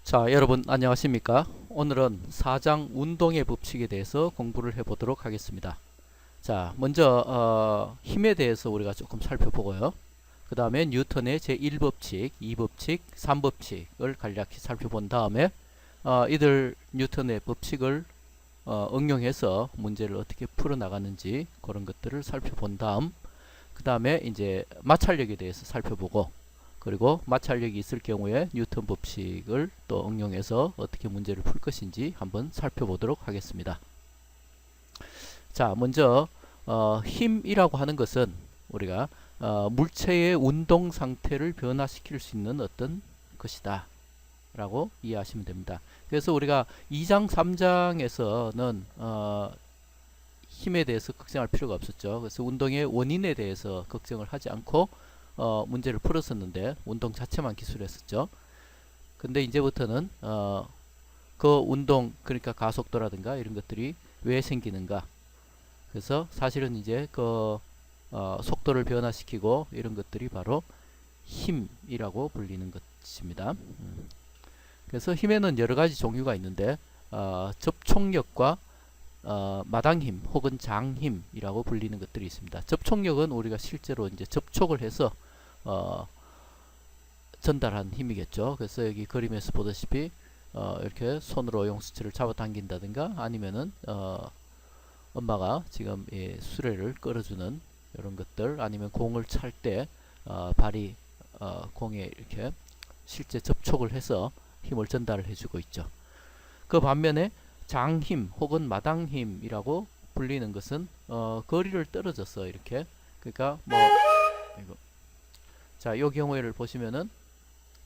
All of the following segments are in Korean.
자, 여러분 안녕하십니까? 오늘은 사장 운동의 법칙에 대해서 공부를 해보도록 하겠습니다. 자, 먼저 힘에 대해서 우리가 조금 살펴보고요. 그 다음에 뉴턴의 제1법칙, 2법칙, 3법칙을 간략히 살펴본 다음에 이들 뉴턴의 법칙을 응용해서 문제를 어떻게 풀어나가는지 그런 것들을 살펴본 다음 그 다음에 이제 마찰력에 대해서 살펴보고 그리고 마찰력이 있을 경우에 뉴턴 법칙을 또 응용해서 어떻게 문제를 풀 것인지 한번 살펴보도록 하겠습니다. 자, 먼저 힘이라고 하는 것은 우리가 물체의 운동 상태를 변화시킬 수 있는 어떤 것이다 라고 이해하시면 됩니다. 그래서 우리가 2장 3장에서는 힘에 대해서 걱정할 필요가 없었죠. 그래서 운동의 원인에 대해서 걱정을 하지 않고 문제를 풀었었는데 운동 자체만 기술했었죠. 근데 이제부터는 그 운동 그러니까 가속도라든가 이런 것들이 왜 생기는가. 그래서 사실은 이제 그 속도를 변화시키고 이런 것들이 바로 힘이라고 불리는 것입니다. 그래서 힘에는 여러 가지 종류가 있는데 접촉력과 마당힘 혹은 장힘이라고 불리는 것들이 있습니다. 접촉력은 우리가 실제로 이제 접촉을 해서 전달한 힘이겠죠. 그래서 여기 그림에서 보다시피 이렇게 손으로 용수철을 잡아당긴다든가 아니면은 엄마가 지금 수레를 끌어주는 이런 것들 아니면 공을 찰 때 발이 공에 이렇게 실제 접촉을 해서 힘을 전달을 해주고 있죠. 그 반면에 장힘 혹은 마당힘이라고 불리는 것은 거리를 떨어져서 이렇게 그러니까 뭐 이거 자, 이 경우를 보시면은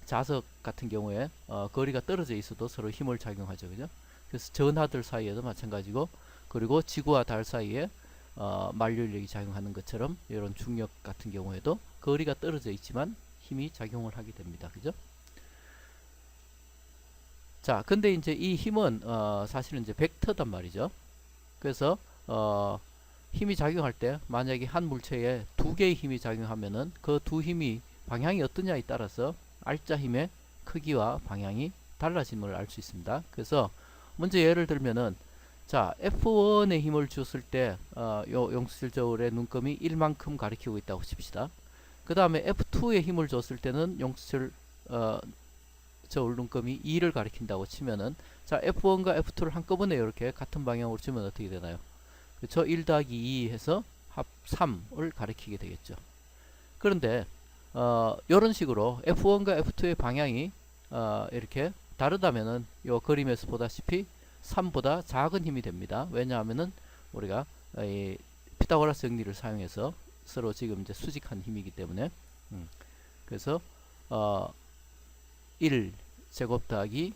자석 같은 경우에 거리가 떨어져 있어도 서로 힘을 작용하죠, 그죠? 그래서 전하들 사이에도 마찬가지고 그리고 지구와 달 사이에 만류력이 작용하는 것처럼 이런 중력 같은 경우에도 거리가 떨어져 있지만 힘이 작용을 하게 됩니다, 그죠? 자, 근데 이제 이 힘은 사실은 이제 벡터단 말이죠. 그래서 힘이 작용할 때 만약에 한 물체에 두 개의 힘이 작용하면은 그 두 힘이 방향이 어떠냐에 따라서 알짜 힘의 크기와 방향이 달라짐을 알 수 있습니다. 그래서 먼저 예를 들면은 자, F1에 힘을 줬을 때 요 용수질 저울의 눈금이 1만큼 가리키고 있다고 칩시다. 그 다음에 F2에 힘을 줬을 때는 용수질 저울 눈금이 2를 가리킨다고 치면은 자, F1과 F2를 한꺼번에 이렇게 같은 방향으로 치면 어떻게 되나요? 그렇죠? 1 더하기 2 해서 합 3을 가리키게 되겠죠. 그런데 이런 식으로 F1과 F2의 방향이 이렇게 다르다면은 이 그림에서 보다시피 3보다 작은 힘이 됩니다. 왜냐하면은 우리가 이 피타고라스 정리를 사용해서 서로 지금 이제 수직한 힘이기 때문에 그래서 1 제곱 더하기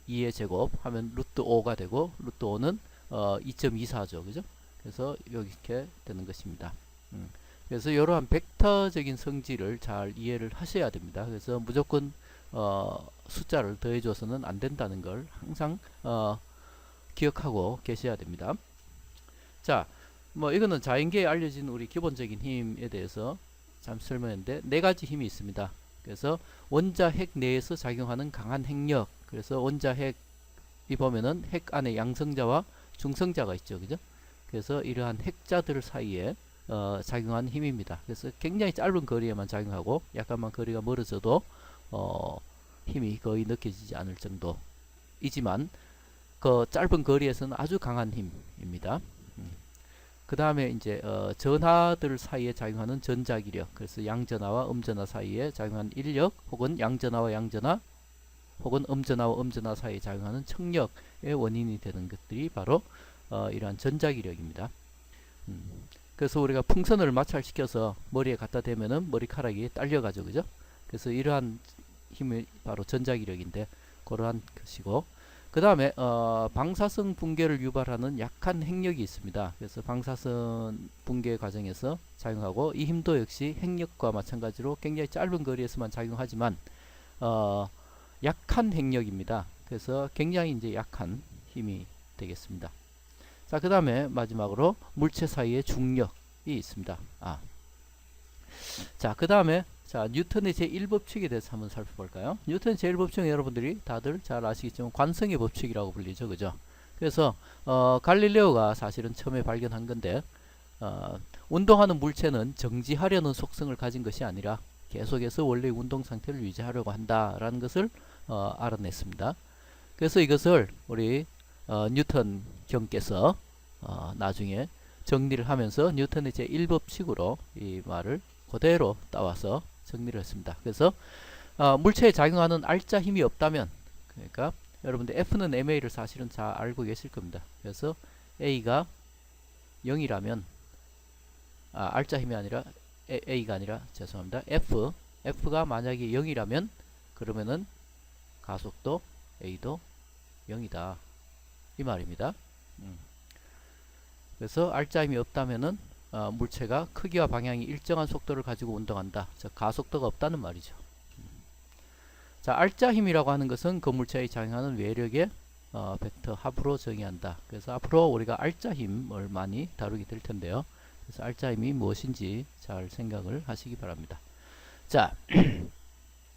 2의 제곱 하면 루트 5가 되고 루트 5는 2.24죠. 그죠? 그래서 이렇게 되는 것입니다. 그래서 이러한 벡터적인 성질을 잘 이해를 하셔야 됩니다. 그래서 무조건 숫자를 더해줘서는 안 된다는 걸 항상 기억하고 계셔야 됩니다. 자, 뭐 이거는 자연계에 알려진 우리 기본적인 힘에 대해서 잠시 설명했는데 네 가지 힘이 있습니다. 그래서 원자 핵 내에서 작용하는 강한 핵력. 그래서 원자 핵이 보면은 핵 안에 양성자와 중성자가 있죠, 그죠? 그래서 이러한 핵자들 사이에 작용하는 힘입니다. 그래서 굉장히 짧은 거리에만 작용하고 약간만 거리가 멀어져도 힘이 거의 느껴지지 않을 정도이지만 그 짧은 거리에서는 아주 강한 힘입니다. 그 다음에 이제 전하들 사이에 작용하는 전자기력, 그래서 양전하와 음전하 사이에 작용하는 인력, 혹은 양전하와 양전하, 혹은 음전하와 음전하 사이에 작용하는 청력의 원인이 되는 것들이 바로 이러한 전자기력입니다. 그래서 우리가 풍선을 마찰시켜서 머리에 갖다 대면은 머리카락이 딸려가죠, 그죠? 그래서 이러한 힘이 바로 전자기력인데 그러한 것이고, 그 다음에 방사성 붕괴를 유발하는 약한 핵력이 있습니다. 그래서 방사선 붕괴 과정에서 작용하고 이 힘도 역시 핵력과 마찬가지로 굉장히 짧은 거리에서만 작용하지만 약한 핵력입니다. 그래서 굉장히 이제 약한 힘이 되겠습니다. 자, 그 다음에 마지막으로 물체 사이의 중력이 있습니다. 자, 그 다음에 자, 뉴턴의 제1법칙에 대해서 한번 살펴볼까요? 뉴턴의 제1법칙은 여러분들이 다들 잘 아시겠지만 관성의 법칙이라고 불리죠. 그죠? 그래서 갈릴레오가 사실은 처음에 발견한 건데 운동하는 물체는 정지하려는 속성을 가진 것이 아니라 계속해서 원래의 운동 상태를 유지하려고 한다라는 것을 알아냈습니다. 그래서 이것을 우리 뉴턴 경께서 나중에 정리를 하면서 뉴턴의 제1법칙으로 이 말을 그대로 따와서 정리를 했습니다. 그래서 물체에 작용하는 알자 힘이 없다면, 그러니까 여러분들 F는 ma를 사실은 잘 알고 계실 겁니다. 그래서 A가 0이라면 알자 힘이 아니라 A가 아니라 죄송합니다. F가 만약에 0이라면 그러면은 가속도 A도 0이다 이 말입니다. 그래서 알자 힘이 없다면은 물체가 크기와 방향이 일정한 속도를 가지고 운동한다. 즉 가속도가 없다는 말이죠. 자, 알자 힘이라고 하는 것은 그 물체에 작용하는 외력의 벡터 합으로 정의한다. 그래서 앞으로 우리가 알자 힘을 많이 다루게 될 텐데요. 그래서 알자 힘이 무엇인지 잘 생각을 하시기 바랍니다. 자,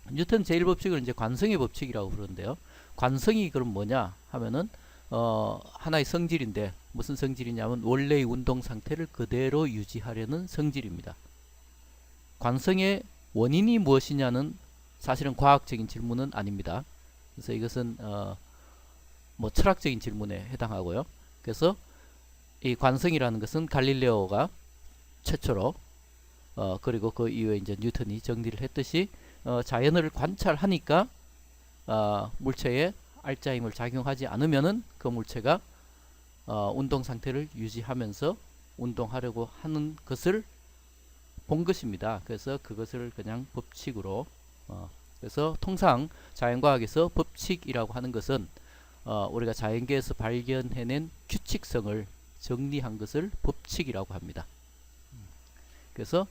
뉴턴 제1법칙을 이제 관성의 법칙이라고 부르는데요. 관성이 그럼 뭐냐 하면은 하나의 성질인데 무슨 성질이냐면 원래의 운동 상태를 그대로 유지하려는 성질입니다. 관성의 원인이 무엇이냐는 사실은 과학적인 질문은 아닙니다. 그래서 이것은 뭐 철학적인 질문에 해당하고요. 그래서 이 관성이라는 것은 갈릴레오가 최초로 그리고 그 이후에 이제 뉴턴이 정리를 했듯이 자연을 관찰하니까 물체에 알자 힘을 작용하지 않으면은 그 물체가 운동 상태를 유지하면서 운동하려고 하는 것을 본 것입니다. 그래서 그것을 그냥 법칙으로 그래서 통상 자연과학에서 법칙이라고 하는 것은 우리가 자연계에서 발견해낸 규칙성을 정리한 것을 법칙이라고 합니다. 그래서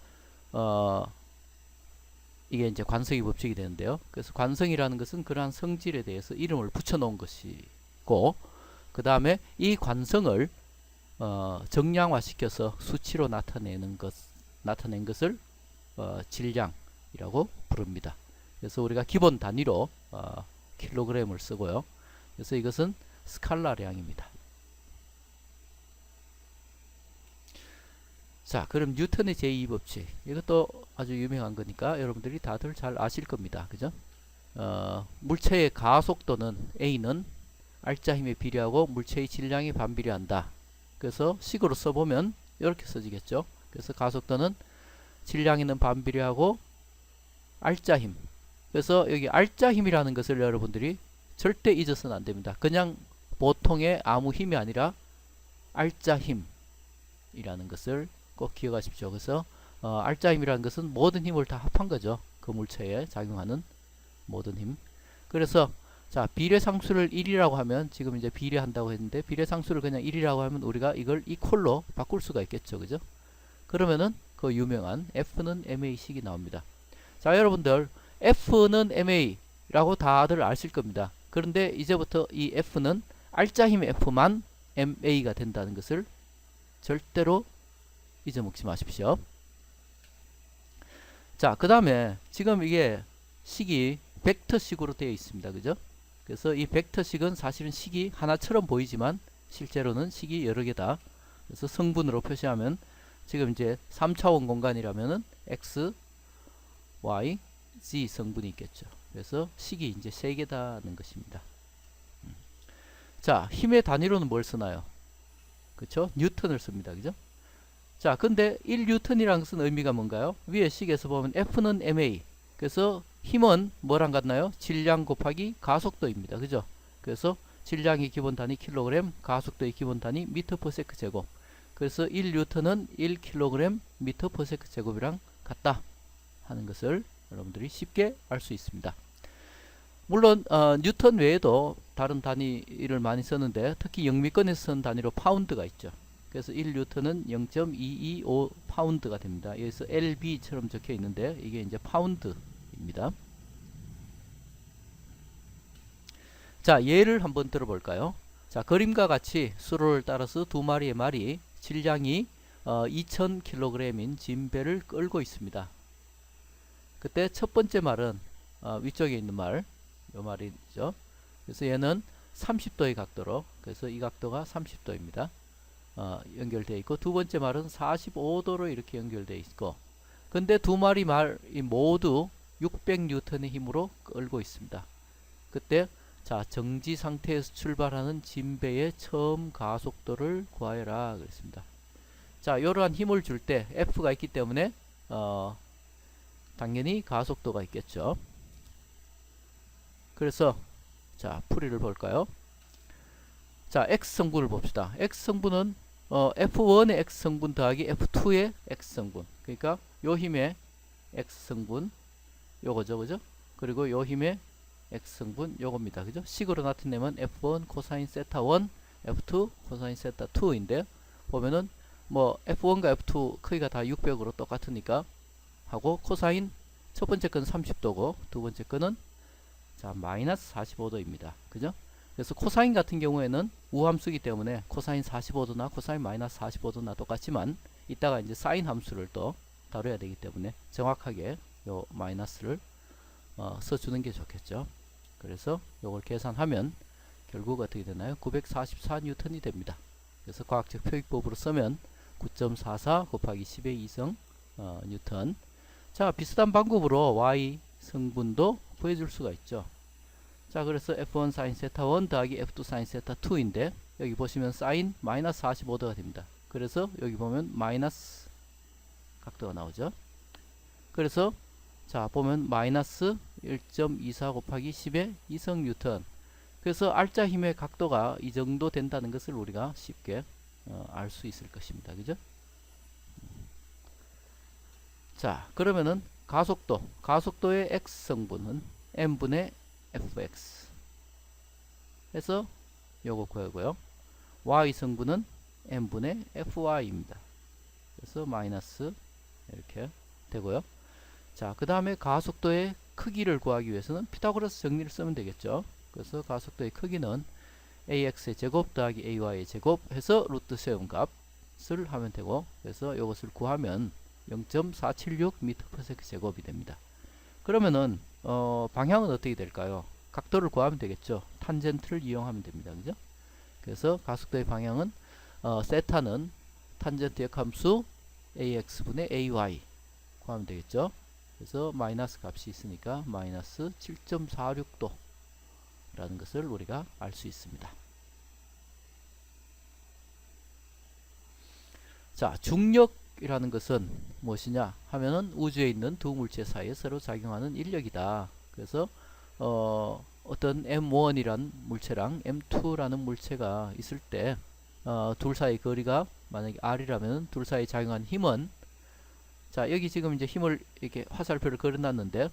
이게 이제 관성의 법칙이 되는데요. 그래서 관성이라는 것은 그러한 성질에 대해서 이름을 붙여놓은 것이고, 그 다음에 이 관성을 정량화시켜서 수치로 나타낸 것을 질량이라고 부릅니다. 그래서 우리가 기본 단위로 킬로그램을 쓰고요. 그래서 이것은 스칼라량입니다. 자, 그럼 뉴턴의 제2법칙, 이것도 아주 유명한 거니까 여러분들이 다들 잘 아실 겁니다. 그죠? 물체의 가속도는 A는 알자 힘에 비례하고 물체의 질량에 반비례한다. 그래서 식으로 써보면 이렇게 써지겠죠. 그래서 가속도는 질량에는 반비례하고 알자 힘. 그래서 여기 알자 힘이라는 것을 여러분들이 절대 잊어서는 안 됩니다. 그냥 보통의 아무 힘이 아니라 알자 힘이라는 것을 꼭 기억하십시오. 그래서 알자 힘이라는 것은 모든 힘을 다 합한 거죠. 그 물체에 작용하는 모든 힘. 그래서 자, 비례상수를 1이라고 하면, 지금 이제 비례한다고 했는데 비례상수를 그냥 1이라고 하면 우리가 이걸 이퀄로 바꿀 수가 있겠죠. 그죠? 그러면은 그 유명한 F는 ma식이 나옵니다. 자, 여러분들 F는 ma라고 다들 아실 겁니다. 그런데 이제부터 이 F는 알자 힘 F만 ma가 된다는 것을 절대로 잊어먹지 마십시오. 자, 그 다음에 지금 이게 식이 벡터식으로 되어 있습니다. 그죠? 그래서 이 벡터식은 사실은 식이 하나처럼 보이지만 실제로는 식이 여러 개다. 그래서 성분으로 표시하면 지금 이제 3차원 공간이라면은 x, y, z 성분이 있겠죠. 그래서 식이 이제 3개다는 것입니다. 자, 힘의 단위로는 뭘 쓰나요? 그렇죠? 뉴턴을 씁니다. 그죠? 자, 근데 1뉴턴이라는 것은 의미가 뭔가요? 위에 식에서 보면 F는 ma. 그래서 힘은 뭐랑 같나요? 질량 곱하기 가속도입니다. 그죠? 그래서 질량의 기본 단위 킬로그램, 가속도의 기본 단위 미터 퍼 세컨드 제곱. 그래서 1뉴턴은 1kg 미터 퍼 세컨드 제곱이랑 같다 하는 것을 여러분들이 쉽게 알 수 있습니다. 물론 뉴턴 외에도 다른 단위를 많이 썼는데 특히 영미권에서 쓴 단위로 파운드가 있죠. 그래서 1뉴턴은 0.225 파운드가 됩니다. 여기서 lb처럼 적혀 있는데 이게 이제 파운드입니다. 자, 예를 한번 들어볼까요? 자, 그림과 같이 수로를 따라서 두 마리의 말이 질량이 2000kg인 진배를 끌고 있습니다. 그때 첫 번째 말은 위쪽에 있는 말, 요 말이죠. 그래서 얘는 30도의 각도로, 그래서 이 각도가 30도입니다. 연결되어 있고, 두 번째 말은 45도로 이렇게 연결되어 있고, 근데 두 마리 말이 모두 600N의 힘으로 끌고 있습니다. 그때 자, 정지 상태에서 출발하는 진배의 처음 가속도를 구하여라 그랬습니다. 자, 이러한 힘을 줄 때 F가 있기 때문에 당연히 가속도가 있겠죠. 그래서 자, 풀이를 볼까요? 자, X성분을 봅시다. X성분은 F1의 X성분 더하기 F2의 X성분. 그러니까 요 힘의 X성분 요거죠. 그죠? 그리고 요 힘의 X성분 요겁니다. 그죠? 식으로 나타내면 F1 코사인 세타 1, F2 코사인 세타 2인데 보면은 뭐 F1과 F2 크기가 다 600으로 똑같으니까 하고 코사인 첫 번째 건 30도고 두 번째 거는 자 마이너스 45도입니다. 그죠? 그래서 코사인 같은 경우에는 우함수이기 때문에 코사인 45도나 코사인 마이너스 45도나 똑같지만 이따가 이제 사인 함수를 또 다뤄야 되기 때문에 정확하게 요 마이너스를 써주는 게 좋겠죠. 그래서 요걸 계산하면 결국 어떻게 되나요? 944N이 됩니다. 그래서 과학적 표기법으로 쓰면 9.44 곱하기 10의 2성 뉴턴. 자, 비슷한 방법으로 Y 성분도 구해줄 수가 있죠. 자, 그래서 F1 sin 세타 1 더하기 F2 sin 세타 2인데 여기 보시면 sin 마이너스 45도가 됩니다. 그래서 여기 보면 마이너스 각도가 나오죠. 그래서 자, 보면 마이너스 1.24 곱하기 10의 2성 뉴턴. 그래서 알짜 힘의 각도가 이 정도 된다는 것을 우리가 쉽게 알 수 있을 것입니다. 그죠? 자, 그러면은 가속도의 X성분은 M분의 Fx 해서 요거 구하고요. Y 성분은 M분의 Fy입니다. 그래서 마이너스 이렇게 되고요. 자, 그 다음에 가속도의 크기를 구하기 위해서는 피타고라스 정리를 쓰면 되겠죠. 그래서 가속도의 크기는 AX의 제곱 더하기 AY의 제곱 해서 루트 세운 값을 하면 되고, 그래서 이것을 구하면 0.476m/s 제곱이 됩니다. 그러면은 방향은 어떻게 될까요? 각도를 구하면 되겠죠. 탄젠트를 이용하면 됩니다. 그죠? 그래서 가속도의 방향은 세타는 탄젠트 역함수 AX분의 AY 구하면 되겠죠. 그래서 마이너스 값이 있으니까 마이너스 7.46도 라는 것을 우리가 알 수 있습니다. 자, 중력이라는 것은 무엇이냐 하면은 우주에 있는 두 물체 사이에 서로 작용하는 인력이다. 그래서 어떤 M1이란 물체랑 M2라는 물체가 있을 때 둘 사이 거리가 만약에 R이라면 둘 사이 작용한 힘은, 자, 여기 지금 이제 힘을 이렇게 화살표를 그려놨는데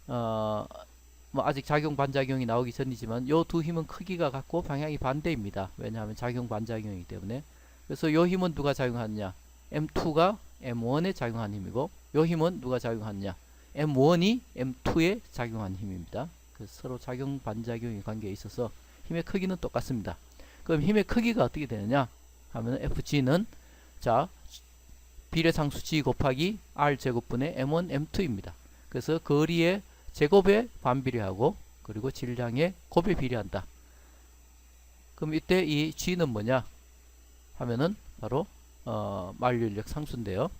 뭐 아직 작용 반작용이 나오기 전이지만 요 두 힘은 크기가 같고 방향이 반대입니다. 왜냐하면 작용 반작용이기 때문에. 그래서 요 힘은 누가 작용하느냐? M2가 M1에 작용한 힘이고, 요 힘은 누가 작용하느냐? M1이 M2에 작용한 힘입니다. 그래서 서로 작용 반작용의 관계에 있어서 힘의 크기는 똑같습니다. 그럼 힘의 크기가 어떻게 되느냐 하면 FG는 자 비례상수 G 곱하기 R 제곱분의 M1 M2입니다. 그래서 거리의 제곱에 반비례하고 그리고 질량의 곱에 비례한다. 그럼 이때 이 G는 뭐냐 하면은 바로 만류인력 상수인데요.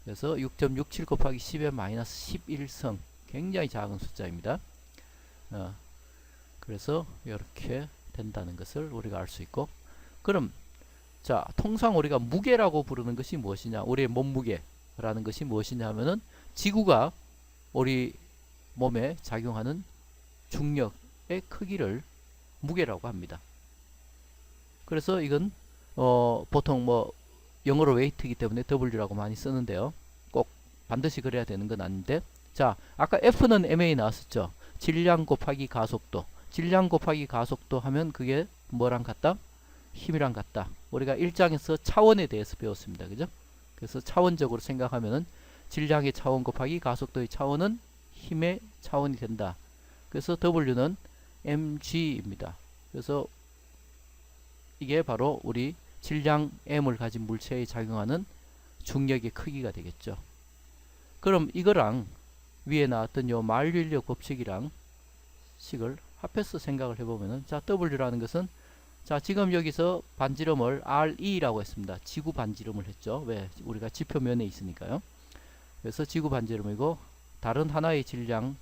그래서 6.67 곱하기 10의 마이너스 11성, 굉장히 작은 숫자입니다. 그래서 이렇게 된다는 것을 우리가 알 수 있고, 그럼 자, 통상 우리가 무게라고 부르는 것이 무엇이냐, 우리의 몸무게라는 것이 무엇이냐 하면은 지구가 우리 몸에 작용하는 중력의 크기를 무게라고 합니다. 그래서 이건 보통 뭐 영어로 웨이트이기 때문에 W라고 많이 쓰는데요. 꼭 반드시 그래야 되는 건 아닌데, 자, 아까 F는 MA 나왔었죠. 질량 곱하기 가속도. 질량 곱하기 가속도 하면 그게 뭐랑 같다? 힘이랑 같다. 우리가 1장에서 차원에 대해서 배웠습니다. 그죠? 그래서 차원적으로 생각하면은 질량의 차원 곱하기 가속도의 차원은 힘의 차원이 된다. 그래서 W는 mg입니다. 그래서 이게 바로 우리 질량 m을 가진 물체에 작용하는 중력의 크기가 되겠죠. 그럼 이거랑 위에 나왔던 요 만류인력 법칙이랑 식을 합해서 생각을 해보면은, 자, W라는 것은, 자, 지금 여기서 반지름을 RE라고 했습니다. 지구 반지름을 했죠. 왜? 우리가 지표면에 있으니까요. 그래서 지구 반지름이고, 다른 하나의 질량은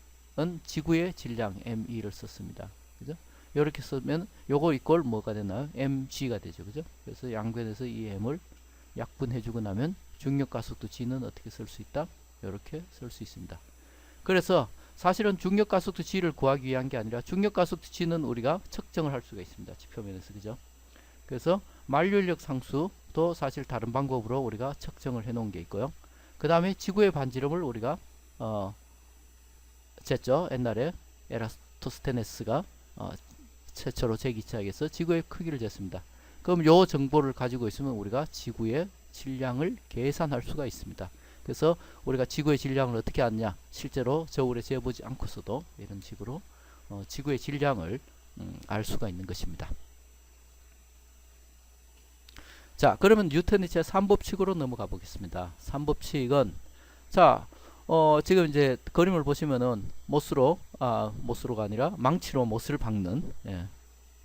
지구의 질량 ME를 썼습니다. 그죠? 이렇게 쓰면 요거 이꼴 뭐가 되나요? mg가 되죠. 그죠? 그래서 양변에서 이 m을 약분해주고 나면 중력가속도 g는 어떻게 쓸 수 있다? 이렇게 쓸 수 있습니다. 그래서 사실은 중력가속도 g를 구하기 위한 게 아니라 중력가속도 g는 우리가 측정을 할 수가 있습니다. 지표면에서. 그죠? 그래서 만류인력 상수도 사실 다른 방법으로 우리가 측정을 해 놓은 게 있고요. 그 다음에 지구의 반지름을 우리가 쟀죠. 옛날에 에라토스테네스가 최초로 제기차에서 지구의 크기를 쟀습니다. 그럼 요 정보를 가지고 있으면 우리가 지구의 질량을 계산할 수가 있습니다. 그래서 우리가 지구의 질량을 어떻게 아느냐, 실제로 저울에 재보지 않고서도 이런 식으로 지구의 질량을 알 수가 있는 것입니다. 자, 그러면 뉴턴의 제3법칙으로 넘어가 보겠습니다. 3법칙은, 자, 지금 이제 그림을 보시면은 못으로가 아니라 망치로 못을 박는, 예,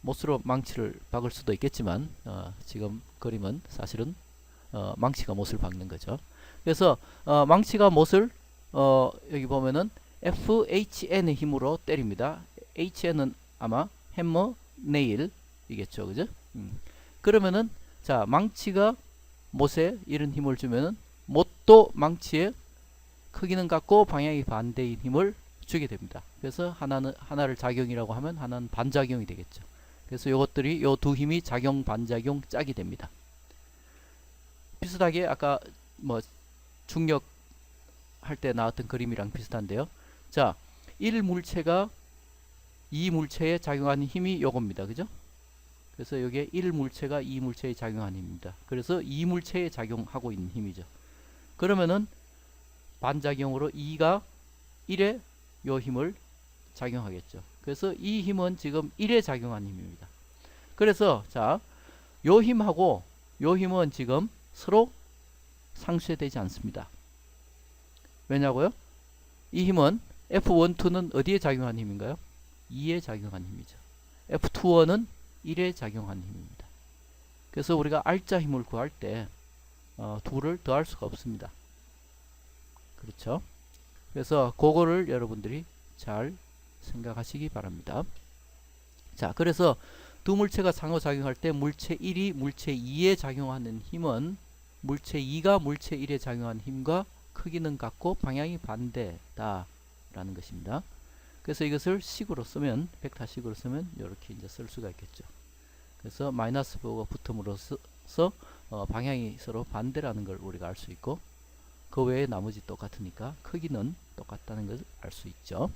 못으로 망치를 박을 수도 있겠지만, 지금 그림은 사실은 망치가 못을 박는 거죠. 그래서 망치가 못을 여기 보면은 FHN의 힘으로 때립니다. HN은 아마 해머 네일이겠죠, 그죠? 그러면은, 자, 망치가 못에 이런 힘을 주면은 못도 망치에 크기는 같고 방향이 반대인 힘을 주게 됩니다. 그래서 하나를 작용이라고 하면 하나는 반작용이 되겠죠. 그래서 요것들이 요 두 힘이 작용 반작용 짝이 됩니다. 비슷하게 아까 뭐 중력 할 때 나왔던 그림이랑 비슷한데요. 자, 1물체가 2물체에 작용하는 힘이 요겁니다. 그죠? 그래서 여기에 1물체가 2물체에 작용하는 힘입니다. 그래서 2물체에 작용하고 있는 힘이죠. 그러면은 반작용으로 2가 1에 요 힘을 작용하겠죠. 그래서 이 힘은 지금 1에 작용하는 힘입니다. 그래서 자, 요 힘하고 요 힘은 지금 서로 상쇄되지 않습니다. 왜냐고요? 이 힘은 F1, 2는 어디에 작용하는 힘인가요? 2에 작용하는 힘이죠. F2는 1에 작용하는 힘입니다. 그래서 우리가 R자 힘을 구할 때 둘을 더할 수가 없습니다. 그렇죠? 그래서 그거를 여러분들이 잘 생각하시기 바랍니다. 자, 그래서 두 물체가 상호작용할 때 물체 1이 물체 2에 작용하는 힘은 물체 2가 물체 1에 작용하는 힘과 크기는 같고 방향이 반대다 라는 것입니다. 그래서 이것을 식으로 쓰면, 벡터식으로 쓰면 이렇게 이제 쓸 수가 있겠죠. 그래서 마이너스 부호가 붙음으로써 방향이 서로 반대라는 걸 우리가 알 수 있고, 그 외에 나머지 똑같으니까 크기는 똑같다는 것을 알 수 있죠.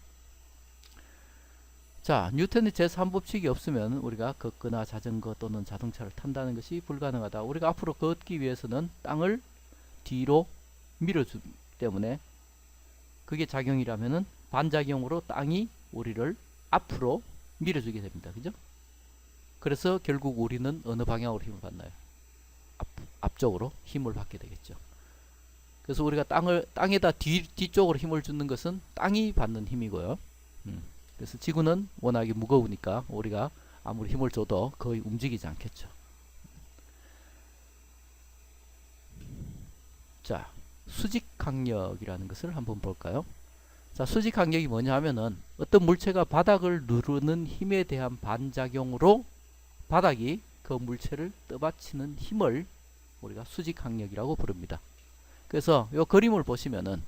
자, 뉴턴의 제3법칙이 없으면 우리가 걷거나 자전거 또는 자동차를 탄다는 것이 불가능하다. 우리가 앞으로 걷기 위해서는 땅을 뒤로 밀어주기 때문에, 그게 작용이라면은 반작용으로 땅이 우리를 앞으로 밀어주게 됩니다. 그죠? 그래서 결국 우리는 어느 방향으로 힘을 받나요? 앞쪽으로 힘을 받게 되겠죠. 그래서 우리가 땅에다 뒤쪽으로 힘을 주는 것은 땅이 받는 힘이고요. 그래서 지구는 워낙에 무거우니까 우리가 아무리 힘을 줘도 거의 움직이지 않겠죠. 자, 수직 강력이라는 것을 한번 볼까요? 자, 수직 강력이 뭐냐 하면은 어떤 물체가 바닥을 누르는 힘에 대한 반작용으로 바닥이 그 물체를 떠받치는 힘을 우리가 수직 강력이라고 부릅니다. 그래서 이 그림을 보시면은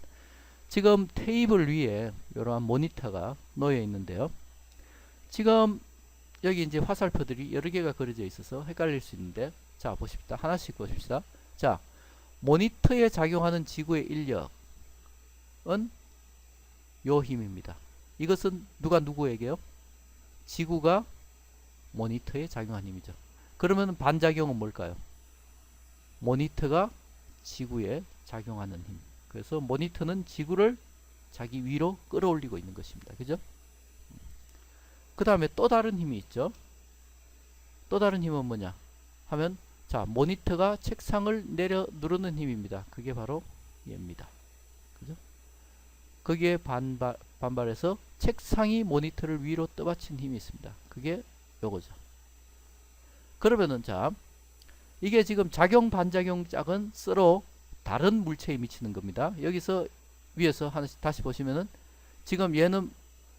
지금 테이블 위에 이러한 모니터가 놓여 있는데요. 지금 여기 이제 화살표들이 여러 개가 그려져 있어서 헷갈릴 수 있는데, 자, 보십시다. 하나씩 보십시다. 자, 모니터에 작용하는 지구의 인력은 요 힘입니다. 이것은 누가 누구에게요? 지구가 모니터에 작용한 힘이죠. 그러면 반작용은 뭘까요? 모니터가 지구에 작용하는 힘. 그래서 모니터는 지구를 자기 위로 끌어올리고 있는 것입니다. 그죠? 그 다음에 또 다른 힘이 있죠. 또 다른 힘은 뭐냐 하면, 자, 모니터가 책상을 내려 누르는 힘입니다. 그게 바로 얘입니다. 그죠? 거기에 반발해서 책상이 모니터를 위로 떠받친 힘이 있습니다. 그게 요거죠. 그러면은 자, 이게 지금 작용 반작용 짝은 서로 다른 물체에 미치는 겁니다. 여기서 위에서 하나씩 다시 보시면은 지금 얘는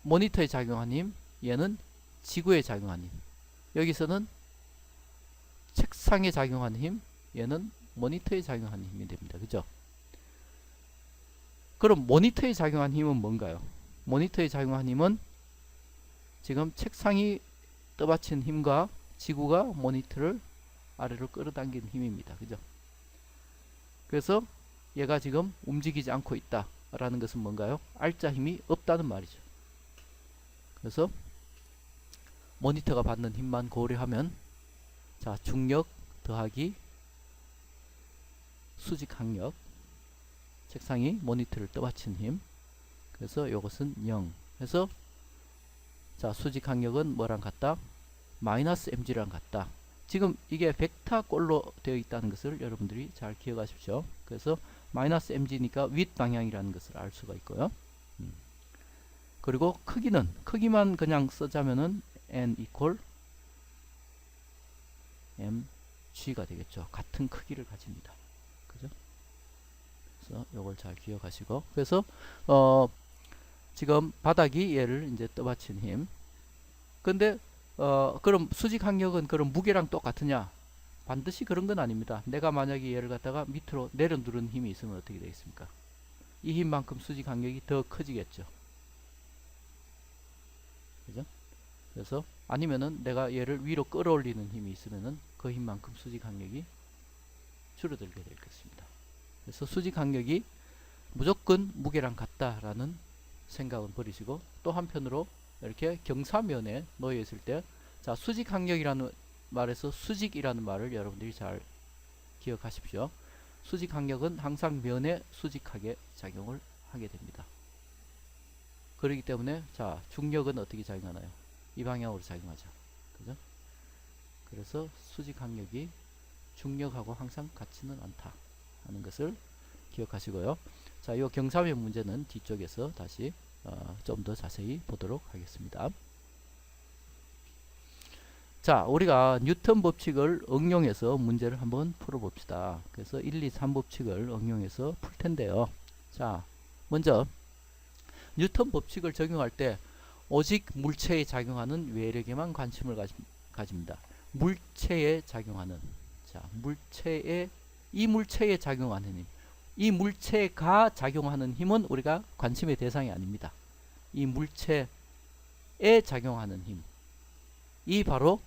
모니터에 작용한 힘, 얘는 지구에 작용한 힘. 여기서는 책상에 작용한 힘, 얘는 모니터에 작용한 힘이 됩니다. 그죠? 그럼 모니터에 작용한 힘은 뭔가요? 모니터에 작용한 힘은 지금 책상이 떠받친 힘과 지구가 모니터를 아래로 끌어당기는 힘입니다. 그죠? 그래서 얘가 지금 움직이지 않고 있다 라는 것은 뭔가요? 알짜 힘이 없다는 말이죠. 그래서 모니터가 받는 힘만 고려하면 자, 중력 더하기 수직 항력, 책상이 모니터를 떠받친 힘, 그래서 이것은 0. 그래서 자, 수직 항력은 뭐랑 같다? 마이너스 mg랑 같다. 지금 이게 벡터꼴로 되어 있다는 것을 여러분들이 잘 기억하십시오. 그래서 마이너스 mg니까 윗 방향이라는 것을 알 수가 있고요. 그리고 크기만 그냥 쓰자면은 n equal mg가 되겠죠. 같은 크기를 가집니다. 그죠? 그래서 이걸 잘 기억하시고, 그래서 지금 바닥이 얘를 이제 떠받친 힘. 근데 그럼 수직 항력은 그럼 무게랑 똑같으냐? 반드시 그런 건 아닙니다. 내가 만약에 얘를 갖다가 밑으로 내려 누르는 힘이 있으면 어떻게 되겠습니까? 이 힘만큼 수직 항력이 더 커지겠죠. 그죠? 그래서 아니면은 내가 얘를 위로 끌어올리는 힘이 있으면은 그 힘만큼 수직 항력이 줄어들게 될 것입니다. 그래서 수직 항력이 무조건 무게랑 같다라는 생각은 버리시고, 또 한편으로 이렇게 경사면에 놓여 있을 때, 자, 수직 항력이라는 말에서 수직이라는 말을 여러분들이 잘 기억하십시오. 수직 항력은 항상 면에 수직하게 작용을 하게 됩니다. 그렇기 때문에 자, 중력은 어떻게 작용하나요? 이 방향으로 작용하죠. 그죠? 그래서 수직 항력이 중력하고 항상 같지는 않다 하는 것을 기억하시고요. 자, 이 경사면 문제는 뒤쪽에서 다시 좀 더 자세히 보도록 하겠습니다. 자, 우리가 뉴턴 법칙을 응용해서 문제를 한번 풀어봅시다. 그래서 1, 2, 3 법칙을 응용해서 풀 텐데요. 자, 먼저 뉴턴 법칙을 적용할 때 오직 물체에 작용하는 외력에만 관심을 가집니다. 물체에 작용하는, 자, 이 물체에 작용하는 힘, 이 물체가 작용하는 힘은 우리가 관심의 대상이 아닙니다. 이 물체에 작용하는 힘, 이 바로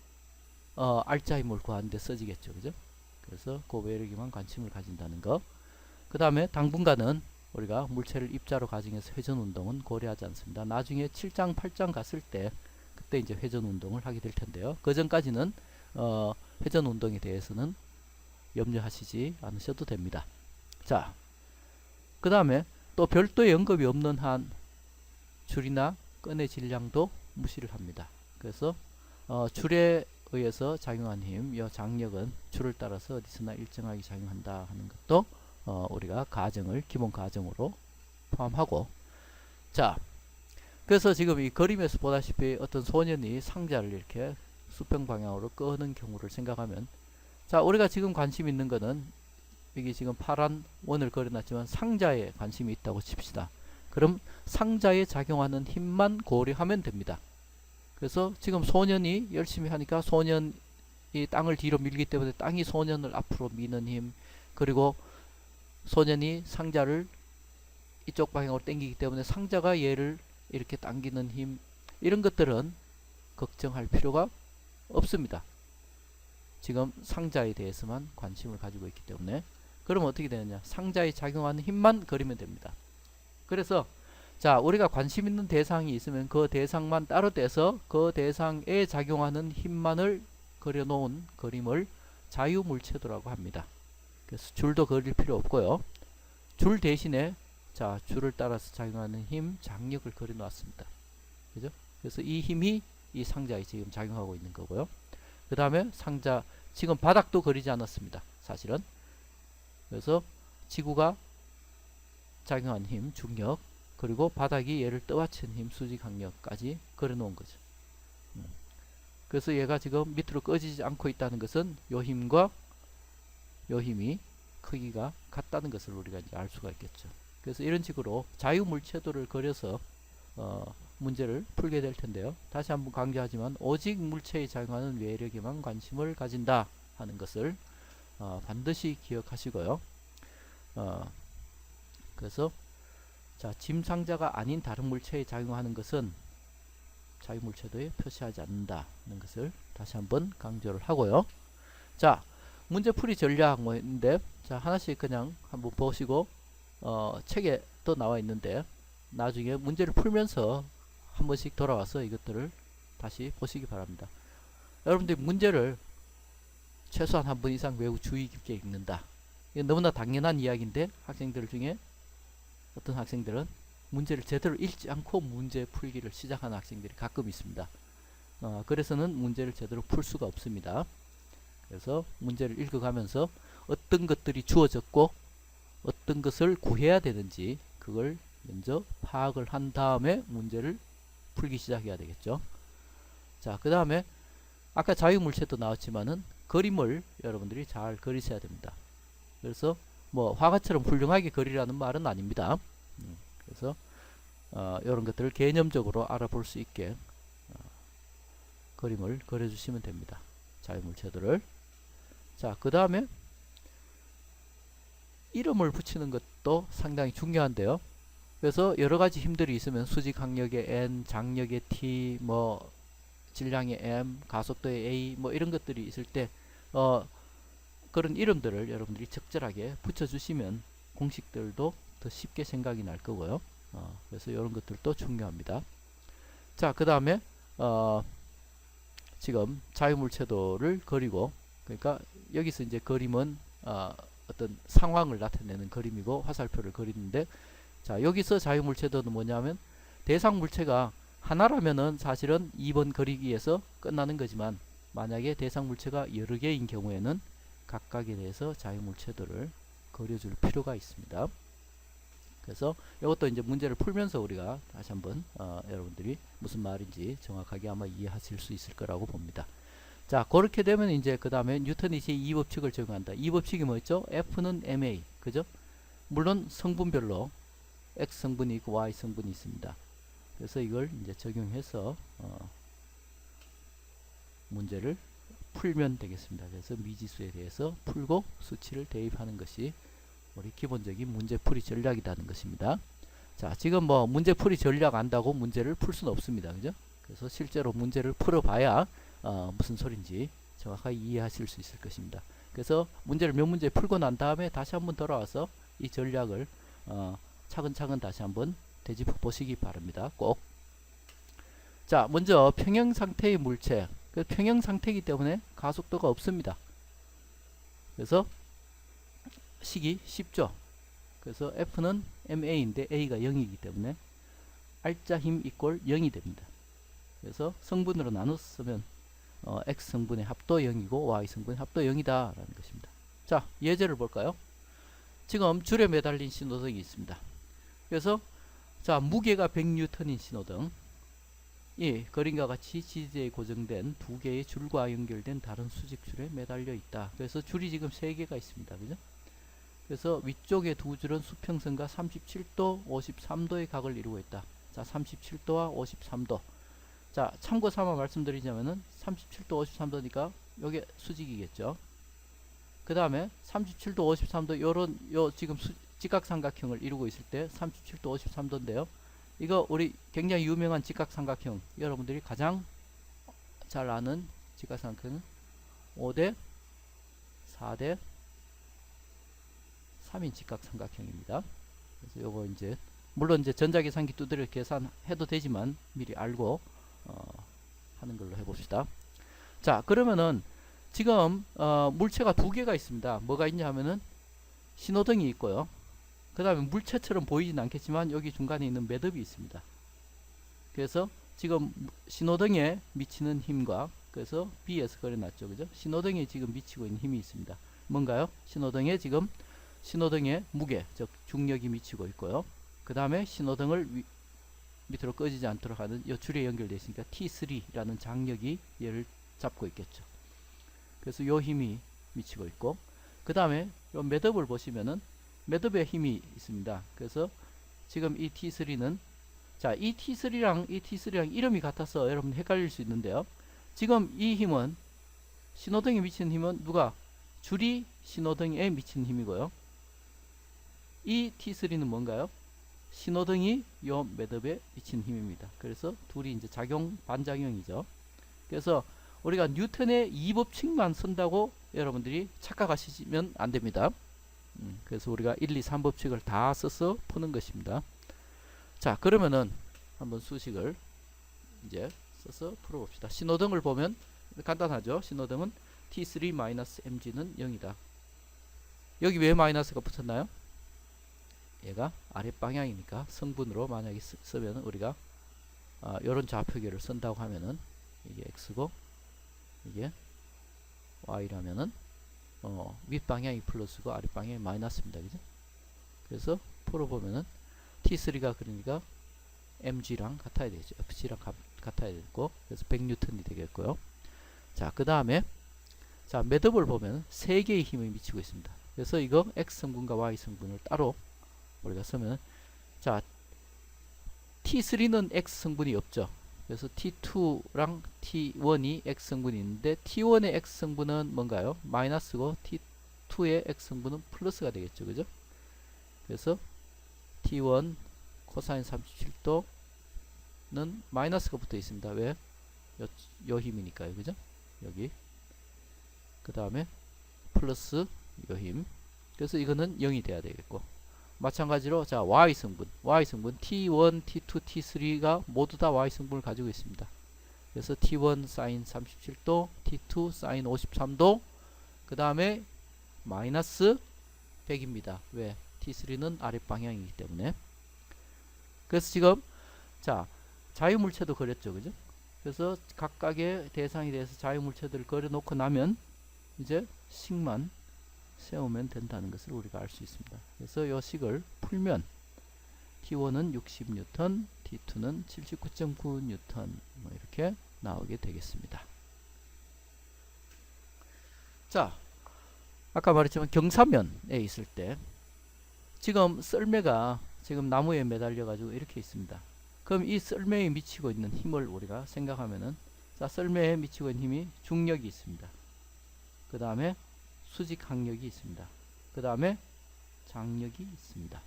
알짜 힘을 구하는 데 써지겠죠. 그죠? 그래서 그 외력에만 관심을 가진다는 거. 그 다음에 당분간은 우리가 물체를 입자로 가정해서 회전 운동은 고려하지 않습니다. 나중에 7장 8장 갔을 때 그때 이제 회전 운동을 하게 될 텐데요. 그 전까지는 회전 운동에 대해서는 염려하시지 않으셔도 됩니다. 자, 그 다음에 또 별도의 언급이 없는 한 줄이나 끈의 질량도 무시를 합니다. 그래서 줄에 의해서 작용한 힘, 이 장력은 줄을 따라서 어디서나 일정하게 작용한다 하는 것도 우리가 기본 가정으로 포함하고, 자, 그래서 지금 이 그림에서 보다시피 어떤 소년이 상자를 이렇게 수평 방향으로 끄는 경우를 생각하면, 자, 우리가 지금 관심 있는 거는 여기 지금 파란 원을 그려놨지만 상자에 관심이 있다고 칩시다. 그럼 상자에 작용하는 힘만 고려하면 됩니다. 그래서 지금 소년이 열심히 하니까 소년이 땅을 뒤로 밀기 때문에 땅이 소년을 앞으로 미는 힘, 그리고 소년이 상자를 이쪽 방향으로 당기기 때문에 상자가 얘를 이렇게 당기는 힘, 이런 것들은 걱정할 필요가 없습니다. 지금 상자에 대해서만 관심을 가지고 있기 때문에. 그럼 어떻게 되느냐? 상자에 작용하는 힘만 그리면 됩니다. 그래서 자, 우리가 관심 있는 대상이 있으면 그 대상만 따로 떼서 그 대상에 작용하는 힘만을 그려놓은 그림을 자유물체도라고 합니다. 그래서 줄도 그릴 필요 없고요. 줄 대신에 자, 줄을 따라서 작용하는 힘, 장력을 그려놨습니다. 그죠? 그래서 이 힘이 이 상자에 지금 작용하고 있는 거고요. 그 다음에 상자, 지금 바닥도 그리지 않았습니다. 사실은. 그래서 지구가 작용한 힘, 중력, 그리고 바닥이 얘를 떠받치는 힘 수직 강력까지 그려 놓은 거죠. 그래서 얘가 지금 밑으로 꺼지지 않고 있다는 것은 요 힘과 요 힘이 크기가 같다는 것을 우리가 이제 알 수가 있겠죠. 그래서 이런 식으로 자유물체도를 그려서 문제를 풀게 될 텐데요. 다시 한번 강조하지만 오직 물체에 작용하는 외력에만 관심을 가진다 하는 것을 반드시 기억하시고요. 그래서 자, 짐상자가 아닌 다른 물체에 작용하는 것은 자유물체도에 표시하지 않는다는 것을 다시 한번 강조를 하고요. 자, 문제풀이 전략 뭐 있는데, 자, 하나씩 그냥 한번 보시고 책에 또 나와 있는데 나중에 문제를 풀면서 한 번씩 돌아와서 이것들을 다시 보시기 바랍니다. 여러분들이 문제를 최소한 한 번 이상 매우 주의 깊게 읽는다. 이건 너무나 당연한 이야기인데 학생들 중에 어떤 학생들은 문제를 제대로 읽지 않고 문제 풀기를 시작하는 학생들이 가끔 있습니다. 그래서는 문제를 제대로 풀 수가 없습니다. 그래서 문제를 읽어가면서 어떤 것들이 주어졌고 어떤 것을 구해야 되는지 그걸 먼저 파악을 한 다음에 문제를 풀기 시작해야 되겠죠. 자, 그 다음에 아까 자유물체도 나왔지만은 그림을 여러분들이 잘 그리셔야 됩니다. 그래서 뭐 화가처럼 훌륭하게 그리라는 말은 아닙니다. 그래서 이런 것들을 개념적으로 알아볼 수 있게 그림을 그려주시면 됩니다. 자유물체들을. 자, 그 다음에 이름을 붙이는 것도 상당히 중요한데요. 그래서 여러가지 힘들이 있으면 수직 항력의 N, 장력의 T, 뭐 질량의 M, 가속도의 A 뭐 이런 것들이 있을 때 그런 이름들을 여러분들이 적절하게 붙여주시면 공식들도 더 쉽게 생각이 날 거고요. 그래서 이런 것들도 중요합니다. 자, 그 다음에 지금 자유물체도를 그리고, 그러니까 여기서 이제 그림은 어떤 상황을 나타내는 그림이고 화살표를 그리는데, 자, 여기서 자유물체도는 뭐냐면 대상 물체가 하나라면은 사실은 2번 그리기에서 끝나는 거지만 만약에 대상 물체가 여러 개인 경우에는 각각에 대해서 자유물체도를 그려줄 필요가 있습니다. 그래서 이것도 이제 문제를 풀면서 우리가 다시 한번 여러분들이 무슨 말인지 정확하게 아마 이해하실 수 있을 거라고 봅니다. 자, 그렇게 되면 이제 그 다음에 뉴턴이 제2법칙을 적용한다. 이 법칙이 뭐였죠? F는 ma, 그죠? 물론 성분별로 X 성분이 있고 Y 성분이 있습니다. 그래서 이걸 이제 적용해서 문제를 풀면 되겠습니다. 그래서 미지수에 대해서 풀고 수치를 대입하는 것이 우리 기본적인 문제풀이 전략이라는 것입니다. 자, 지금 뭐 문제풀이 전략 안다고 문제를 풀 수는 없습니다. 그죠? 그래서 실제로 문제를 풀어봐야 무슨 소린지 정확하게 이해하실 수 있을 것입니다. 그래서 문제를 몇 문제 풀고 난 다음에 다시 한번 돌아와서 이 전략을 차근차근 다시 한번 되짚어 보시기 바랍니다. 꼭. 자, 먼저 평형 상태의 물체. 평형 상태이기 때문에 가속도가 없습니다. 그래서 식이 쉽죠. 그래서 F는 ma인데 a가 0이기 때문에 R자 힘 이꼴 0이 됩니다. 그래서 성분으로 나눠 쓰면 X 성분의 합도 0이고 Y 성분의 합도 0이다 라는 것입니다. 자, 예제를 볼까요? 지금 줄에 매달린 신호등이 있습니다. 그래서 자, 무게가 100N인 신호등, 이 그림과 같이 지지대에 고정된 두 개의 줄과 연결된 다른 수직줄에 매달려 있다. 그래서 줄이 지금 3개가 있습니다. 그죠? 그래서 위쪽의 두 줄은 수평선과 37도, 53도의 각을 이루고 있다. 자, 37도와 53도. 자, 참고 삼아 말씀드리자면은 37도, 53도니까 요게 수직이겠죠. 그 다음에 37도, 53도 요 지금 직각삼각형을 이루고 있을 때 37도, 53도인데요. 이거 우리 굉장히 유명한 직각삼각형, 여러분들이 가장 잘 아는 직각삼각형은 5대 4대 3인 직각삼각형입니다. 그래서 요거 이제 물론 이제 전자계산기 두드려 계산해도 되지만 미리 알고 하는 걸로 해봅시다. 자, 그러면은 지금 물체가 두 개가 있습니다. 뭐가 있냐 하면은 신호등이 있고요. 그 다음에 물체처럼 보이진 않겠지만 여기 중간에 있는 매듭이 있습니다. 그래서 지금 신호등에 미치는 힘과, 그래서 B에서 그려놨죠. 그죠? 신호등에 지금 미치고 있는 힘이 있습니다. 뭔가요? 신호등에 지금 신호등의 무게, 즉 중력이 미치고 있고요. 그 다음에 신호등을 밑으로 꺼지지 않도록 하는 이 줄에 연결되어 있으니까 T3라는 장력이 얘를 잡고 있겠죠. 그래서 이 힘이 미치고 있고, 그 다음에 이 매듭을 보시면은 매듭에 힘이 있습니다. 그래서 지금 이 T3는, 자, 이 T3랑 이름이 같아서 여러분 헷갈릴 수 있는데요. 지금 이 힘은, 신호등에 미치는 힘은 누가? 줄이 신호등에 미치는 힘이고요. 이 T3는 뭔가요? 신호등이 요 매듭에 미치는 힘입니다. 그래서 둘이 이제 반작용이죠. 그래서 우리가 뉴턴의 이 법칙만 쓴다고 여러분들이 착각하시면 안 됩니다. 그래서 우리가 1, 2, 3법칙을 다 써서 푸는 것입니다. 자, 그러면은 한번 수식을 이제 써서 풀어봅시다. 신호등을 보면 간단하죠. 신호등은 T3-mg는 0이다. 여기 왜 마이너스가 붙었나요? 얘가 아랫방향이니까 성분으로 만약에 쓰면 우리가 이런 좌표계를 쓴다고 하면은 이게 x고 이게 y라면은 윗방향이 플러스고 아랫방향이 마이너스입니다. 그죠? 그래서 풀어보면은 T3가 그러니까 mg랑 같아야 되죠. fg랑 같아야 되고, 그래서 100N이 되겠고요. 자, 그 다음에 자, 매듭을 보면 3개의 힘이 미치고 있습니다. 그래서 이거 x성분과 y성분을 따로 우리가 쓰면, 자, T3는 x성분이 없죠. 그래서 T2랑 T1이 x성분이 있는데 T1의 x성분은 뭔가요? 마이너스고 T2의 x성분은 플러스가 되겠죠. 그죠? 그래서 T1 코사인 37도는 마이너스가 붙어 있습니다. 왜? 요 힘이니까요. 그죠? 여기. 그 다음에 플러스 요 힘. 그래서 이거는 0이 돼야 되겠고, 마찬가지로 자, y성분 T1, T2, T3가 모두 다 y성분을 가지고 있습니다. 그래서 T1 사인 37도, T2 사인 53도, 그 다음에 마이너스 100입니다. 왜? T3는 아랫방향이기 때문에. 그래서 지금 자, 자유물체도 그렸죠. 그죠? 그래서 각각의 대상에 대해서 자유물체들을 그려 놓고 나면 이제 식만 세우면 된다는 것을 우리가 알 수 있습니다. 그래서 이 식을 풀면 T1은 60N, T2는 79.9N 뭐 이렇게 나오게 되겠습니다. 자, 아까 말했지만 경사면에 있을 때 지금 썰매가 지금 나무에 매달려 가지고 이렇게 있습니다. 그럼 이 썰매에 미치고 있는 힘을 우리가 생각하면은, 자, 썰매에 미치고 있는 힘이 중력이 있습니다. 그 다음에 수직 항력이 있습니다. 그 다음에 장력이 있습니다.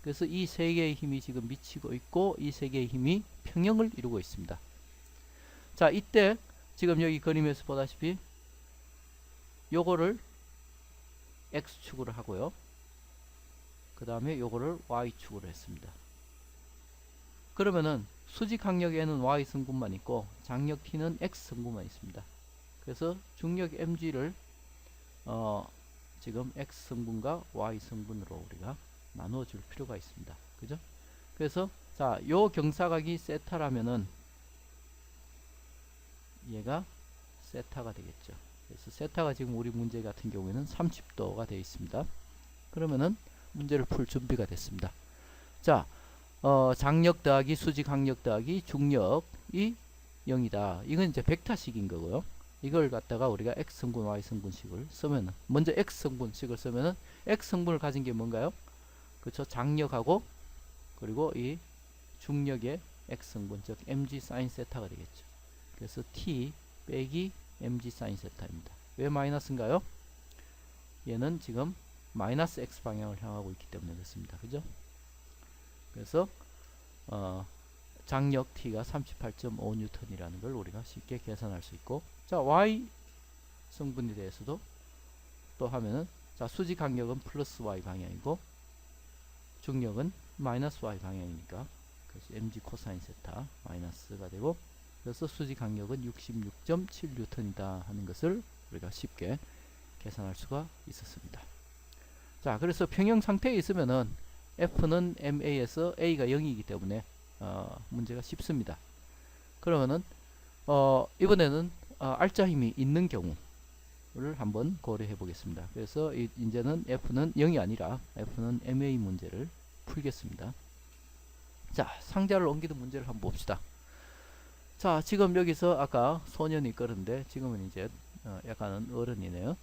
그래서 이 세 개의 힘이 지금 미치고 있고, 이 세 개의 힘이 평형을 이루고 있습니다. 자, 이때 지금 여기 그림에서 보다시피 요거를 x축으로 하고요. 그 다음에 요거를 y축으로 했습니다. 그러면은 수직 항력에는 y성분만 있고 장력 t는 x성분만 있습니다. 그래서 중력 mg를 지금 x성분과 y성분으로 우리가 나누어 줄 필요가 있습니다. 그죠? 그래서 자, 요 경사각이 세타라면은 얘가 세타가 되겠죠. 그래서 세타가 지금 우리 문제 같은 경우에는 30도가 되어 있습니다. 그러면은 문제를 풀 준비가 됐습니다. 자, 장력 더하기 수직 항력 더하기 중력이 0이다. 이건 이제 벡터식인 거고요. 이걸 갖다가 우리가 x성분, y성분식을 쓰면은, 먼저 x성분식을 쓰면은 x성분을 가진 게 뭔가요? 그렇죠. 장력하고 그리고 이 중력의 x성분, 즉 mg 사인 세타가 되겠죠. 그래서 t 빼기 mg 사인 세타입니다. 왜 마이너스인가요? 얘는 지금 마이너스 x 방향을 향하고 있기 때문에 그렇습니다. 그죠? 그래서 장력 t가 38.5N이라는 걸 우리가 쉽게 계산할 수 있고, 자, y 성분에 대해서도 또 하면은, 자, 수직 항력은 플러스 y 방향이고 중력은 마이너스 y 방향이니까 그래서 mg 코사인 세타 마이너스가 되고, 그래서 수직 항력은 66.7N이다 하는 것을 우리가 쉽게 계산할 수가 있었습니다. 자, 그래서 평형 상태에 있으면은 F는 MA에서 A가 0이기 때문에 문제가 쉽습니다. 그러면은 이번에는 알짜 힘이 있는 경우를 한번 고려해 보겠습니다. 그래서 이제는 F는 0이 아니라 F는 MA 문제를 풀겠습니다. 자, 상자를 옮기는 문제를 한번 봅시다. 자, 지금 여기서 아까 소년이 끌었는데 지금은 이제 약간은 어른이네요.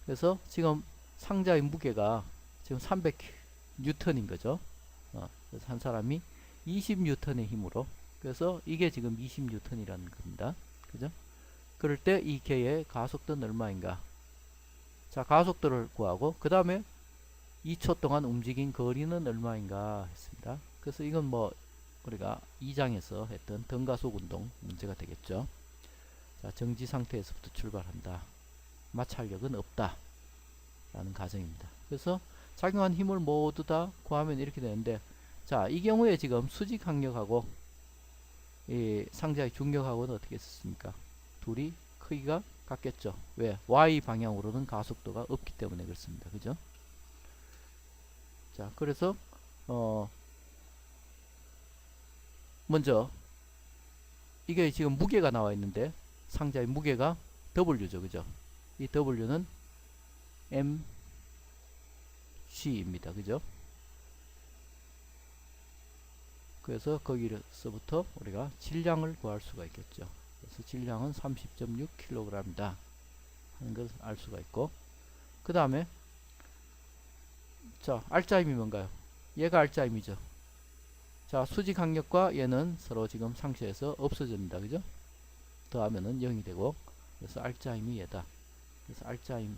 그래서 지금 상자의 무게가 지금 300N인 거죠. 그래서 한 사람이 20N의 힘으로, 그래서 이게 지금 20N이라는 겁니다. 그죠? 그럴 때 이 개의 가속도는 얼마인가? 자, 가속도를 구하고 그 다음에 2초 동안 움직인 거리는 얼마인가 했습니다. 그래서 이건 뭐 우리가 2장에서 했던 등가속 운동 문제가 되겠죠. 자, 정지 상태에서부터 출발한다. 마찰력은 없다. 라는 가정입니다. 그래서 작용한 힘을 모두 다 구하면 이렇게 되는데, 자, 이 경우에 지금 수직 항력하고 이 상자의 중력하고는 어떻게 썼습니까? 둘이 크기가 같겠죠. 왜? Y 방향으로는 가속도가 없기 때문에 그렇습니다. 그죠? 자, 그래서 먼저 이게 지금 무게가 나와 있는데 상자의 무게가 W죠. 그죠? 이 W는 mg입니다. 그죠? 그래서 거기서부터 우리가 질량을 구할 수가 있겠죠. 그래서 질량은 30.6kg이다 하는 것을 알 수가 있고, 그 다음에 자, R자임이 뭔가요? 얘가 R자임이죠. 자, 수직 항력과 얘는 서로 지금 상쇄해서 없어집니다. 그죠? 더하면은 0이 되고, 그래서 R자임이 얘다. 그래서 R자임이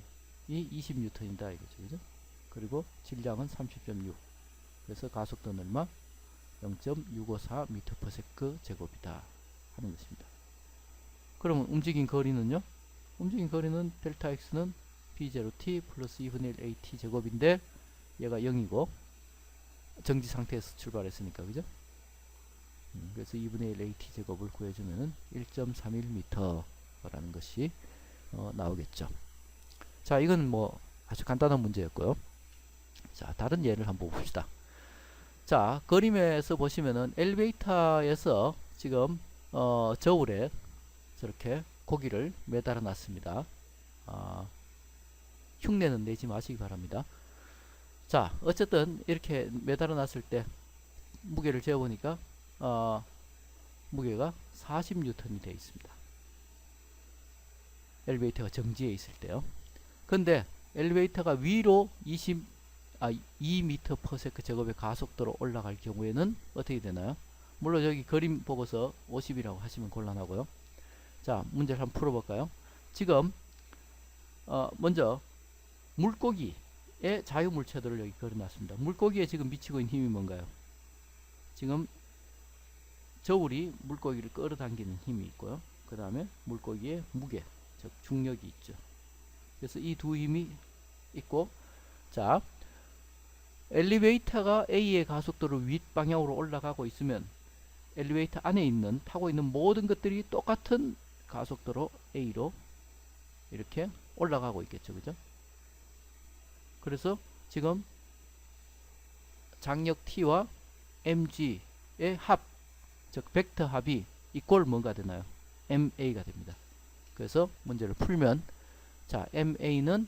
20N이다 이거죠. 그죠? 그리고 질량은 30.6. 그래서 가속도는 얼마? 0.654m/s 제곱이다 하는 것입니다. 그러면 움직인 거리는요? 움직인 거리는 델타 x는 b0t 플러스 2분의 1 at 제곱인데 얘가 0이고 정지 상태에서 출발했으니까 그죠? 그래서 2분의 1 at 제곱을 구해주면 1.31m 라는 것이 나오겠죠. 자, 이건 뭐 아주 간단한 문제였고요. 자, 다른 예를 한번 봅시다. 자, 그림에서 보시면은 엘리베이터에서 지금 저울에 저렇게 고기를 매달아 놨습니다. 흉내는 내지 마시기 바랍니다. 자, 어쨌든 이렇게 매달아 놨을 때 무게를 재어보니까 무게가 40N이 되어 있습니다. 엘리베이터가 정지해 있을 때요. 근데 엘리베이터가 위로 2m/s 제곱의 가속도로 올라갈 경우에는 어떻게 되나요? 물론 여기 그림 보고서 50이라고 하시면 곤란하고요. 자, 문제를 한번 풀어볼까요? 지금 먼저 물고기의 자유물체도를 여기 그려놨습니다. 물고기에 지금 미치고 있는 힘이 뭔가요? 지금 저울이 물고기를 끌어당기는 힘이 있고요. 그 다음에 물고기의 무게, 즉 중력이 있죠. 그래서 이 두 힘이 있고, 자, 엘리베이터가 A의 가속도로 윗방향으로 올라가고 있으면 엘리베이터 안에 타고 있는 모든 것들이 똑같은 가속도로 A로 이렇게 올라가고 있겠죠. 그죠? 그래서 지금 장력 T와 mg의 합, 즉 벡터 합이 이꼴 뭔가 되나요? ma가 됩니다. 그래서 문제를 풀면, 자, ma는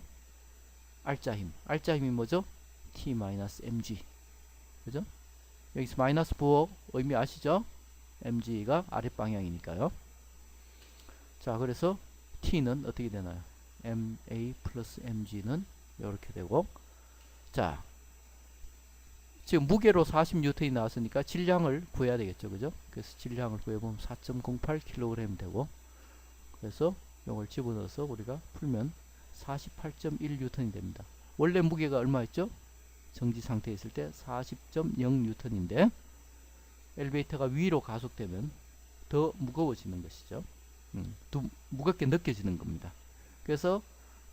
R자 힘이 뭐죠? T-mg. 그죠? 여기서 마이너스 부호 의미 아시죠? mg가 아랫방향이니까요. 자, 그래서 T는 어떻게 되나요? ma 플러스 mg는 이렇게 되고, 자, 지금 무게로 40N이 나왔으니까 질량을 구해야 되겠죠. 그죠? 그래서 질량을 구해보면 4.08kg 되고, 그래서 이걸 집어넣어서 우리가 풀면 48.1N이 됩니다. 원래 무게가 얼마였죠? 정지 상태에 있을 때 40.0N인데 엘리베이터가 위로 가속되면 더 무거워지는 것이죠. 더 무겁게 느껴지는 겁니다. 그래서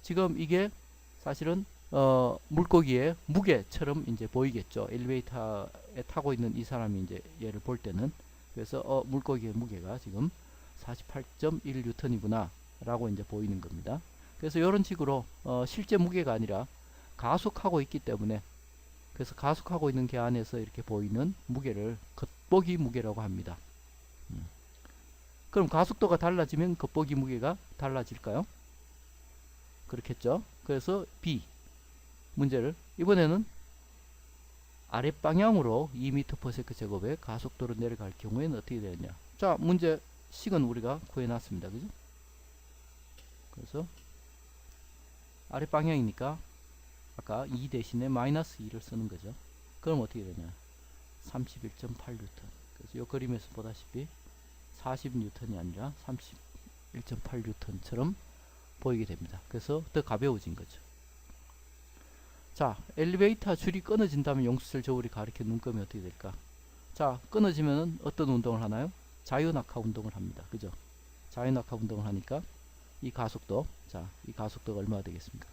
지금 이게 사실은 물고기의 무게처럼 이제 보이겠죠. 엘리베이터에 타고 있는 이 사람이 이제 얘를 볼 때는. 그래서 물고기의 무게가 지금 48.1N이구나 라고 이제 보이는 겁니다. 그래서 이런 식으로 실제 무게가 아니라 가속하고 있기 때문에, 그래서 가속하고 있는 개 안에서 이렇게 보이는 무게를 겉보기 무게라고 합니다. 그럼 가속도가 달라지면 겉보기 무게가 달라질까요? 그렇겠죠. 그래서 B 문제를 이번에는 아랫방향으로 2m/s 제곱의 가속도로 내려갈 경우에는 어떻게 되느냐. 자, 문제 식은 우리가 구해놨습니다. 그죠? 그래서 아랫방향이니까 아까 2 대신에 마이너스 2를 쓰는 거죠. 그럼 어떻게 되냐. 31.8N. 그래서 이 그림에서 보다시피 40N이 아니라 31.8N처럼 보이게 됩니다. 그래서 더 가벼워진 거죠. 자, 엘리베이터 줄이 끊어진다면 용수철 저울이 가리켜 눈금이 어떻게 될까? 자, 끊어지면 어떤 운동을 하나요? 자유낙하 운동을 합니다. 그죠? 자유낙하 운동을 하니까 이 가속도, 자, 이 가속도가 얼마나 되겠습니까?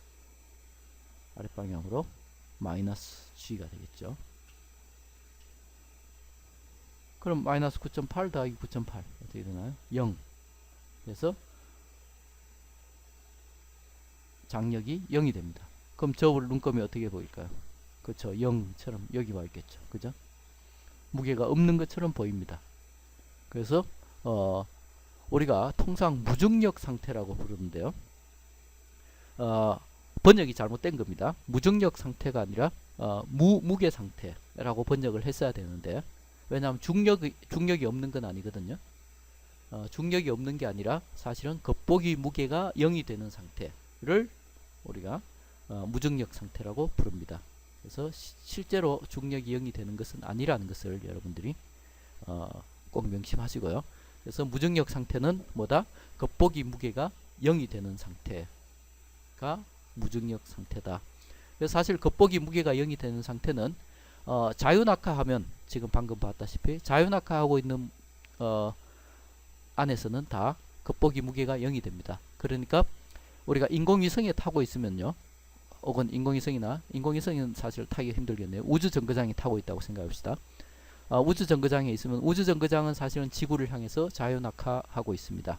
아랫방향으로 마이너스 g가 되겠죠. 그럼 마이너스 9.8 더하기 9.8 어떻게 되나요? 0. 그래서 장력이 0이 됩니다. 그럼 저울 눈금이 어떻게 보일까요? 그렇죠. 0처럼 여기 와 있겠죠. 그죠? 무게가 없는 것처럼 보입니다. 그래서 우리가 통상 무중력 상태라고 부르는데요. 번역이 잘못된 겁니다. 무중력 상태가 아니라 무무게 상태라고 번역을 했어야 되는데, 왜냐하면 중력이 없는 건 아니거든요. 중력이 없는 게 아니라 사실은 겉보기 무게가 0이 되는 상태를 우리가 무중력 상태라고 부릅니다. 그래서 실제로 중력이 0이 되는 것은 아니라는 것을 여러분들이 꼭 명심하시고요. 그래서 무중력 상태는 뭐다? 겉보기 무게가 0이 되는 상태가 무중력 상태다. 그래서 사실 겉보기 무게가 0이 되는 상태는 자유낙하하면 지금 방금 봤다시피 자유낙하하고 있는 안에서는 다 겉보기 무게가 0이 됩니다. 그러니까 우리가 인공위성에 타고 있으면요, 혹은 인공위성은 사실 타기 힘들겠네요. 우주정거장에 타고 있다고 생각합시다. 우주정거장에 있으면 우주정거장은 사실은 지구를 향해서 자유낙하하고 있습니다.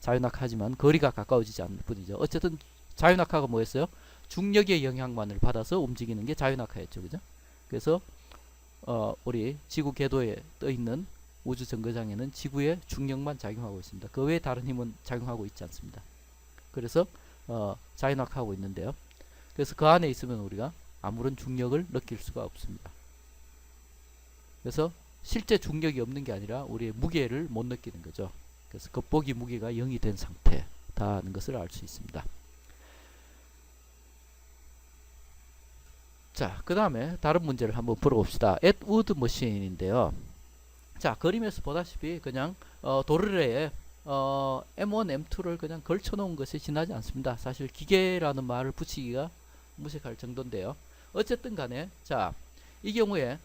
자유낙하지만 거리가 가까워지지 않을 뿐이죠. 어쨌든 자유낙하가 뭐였어요? 중력의 영향만을 받아서 움직이는 게 자유낙하였죠. 그죠? 그래서 우리 지구 궤도에 떠 있는 우주정거장에는 지구의 중력만 작용하고 있습니다. 그 외에 다른 힘은 작용하고 있지 않습니다. 그래서 자유낙하하고 있는데요. 그래서 그 안에 있으면 우리가 아무런 중력을 느낄 수가 없습니다. 그래서 실제 중력이 없는 게 아니라 우리의 무게를 못 느끼는 거죠. 그래서 겉보기 무게가 0이 된 상태다는 것을 알 수 있습니다. 자, 그 다음에 다른 문제를 한번 풀어봅시다. 앳우드 머신인데요. 자, 그림에서 보다시피 그냥 도르래에 M1, M2를 그냥 걸쳐 놓은 것이 지나지 않습니다. 사실 기계라는 말을 붙이기가 무색할 정도인데요. 어쨌든 간에, 자, 이 경우에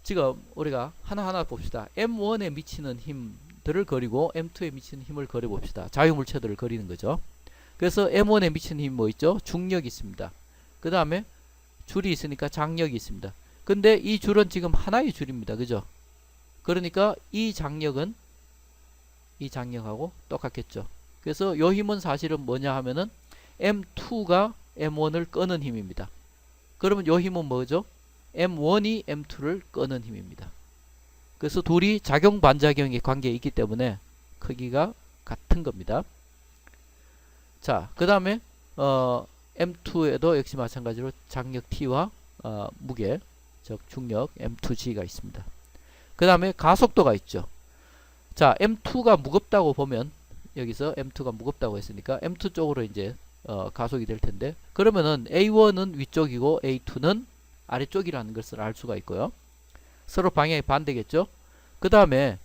지금 우리가 하나하나 봅시다. M1에 미치는 힘들을 그리고 M2에 미치는 힘을 그려 봅시다. 자유물체들을 그리는 거죠. 그래서 M1에 미치는 힘이 뭐 있죠? 중력이 있습니다. 그 다음에 줄이 있으니까 장력이 있습니다. 근데 이 줄은 지금 하나의 줄입니다. 그죠? 그러니까 이 장력은 이 장력하고 똑같겠죠. 그래서 이 힘은 사실은 뭐냐 하면은 M2가 M1을 끄는 힘입니다. 그러면 이 힘은 뭐죠? M1이 M2를 끄는 힘입니다. 그래서 둘이 작용 반작용의 관계에 있기 때문에 크기가 같은 겁니다. 자, 그 다음에 M2에도 역시 마찬가지로 장력 T와 무게, 즉 중력 M2G가 있습니다. 그 다음에 가속도가 있죠. 자, M2가 무겁다고 보면, 여기서 M2가 무겁다고 했으니까 M2 쪽으로 이제 가속이 될 텐데, 그러면은 A1은 위쪽이고 A2는 아래쪽이라는 것을 알 수가 있고요. 서로 방향이 반대겠죠. 그 다음에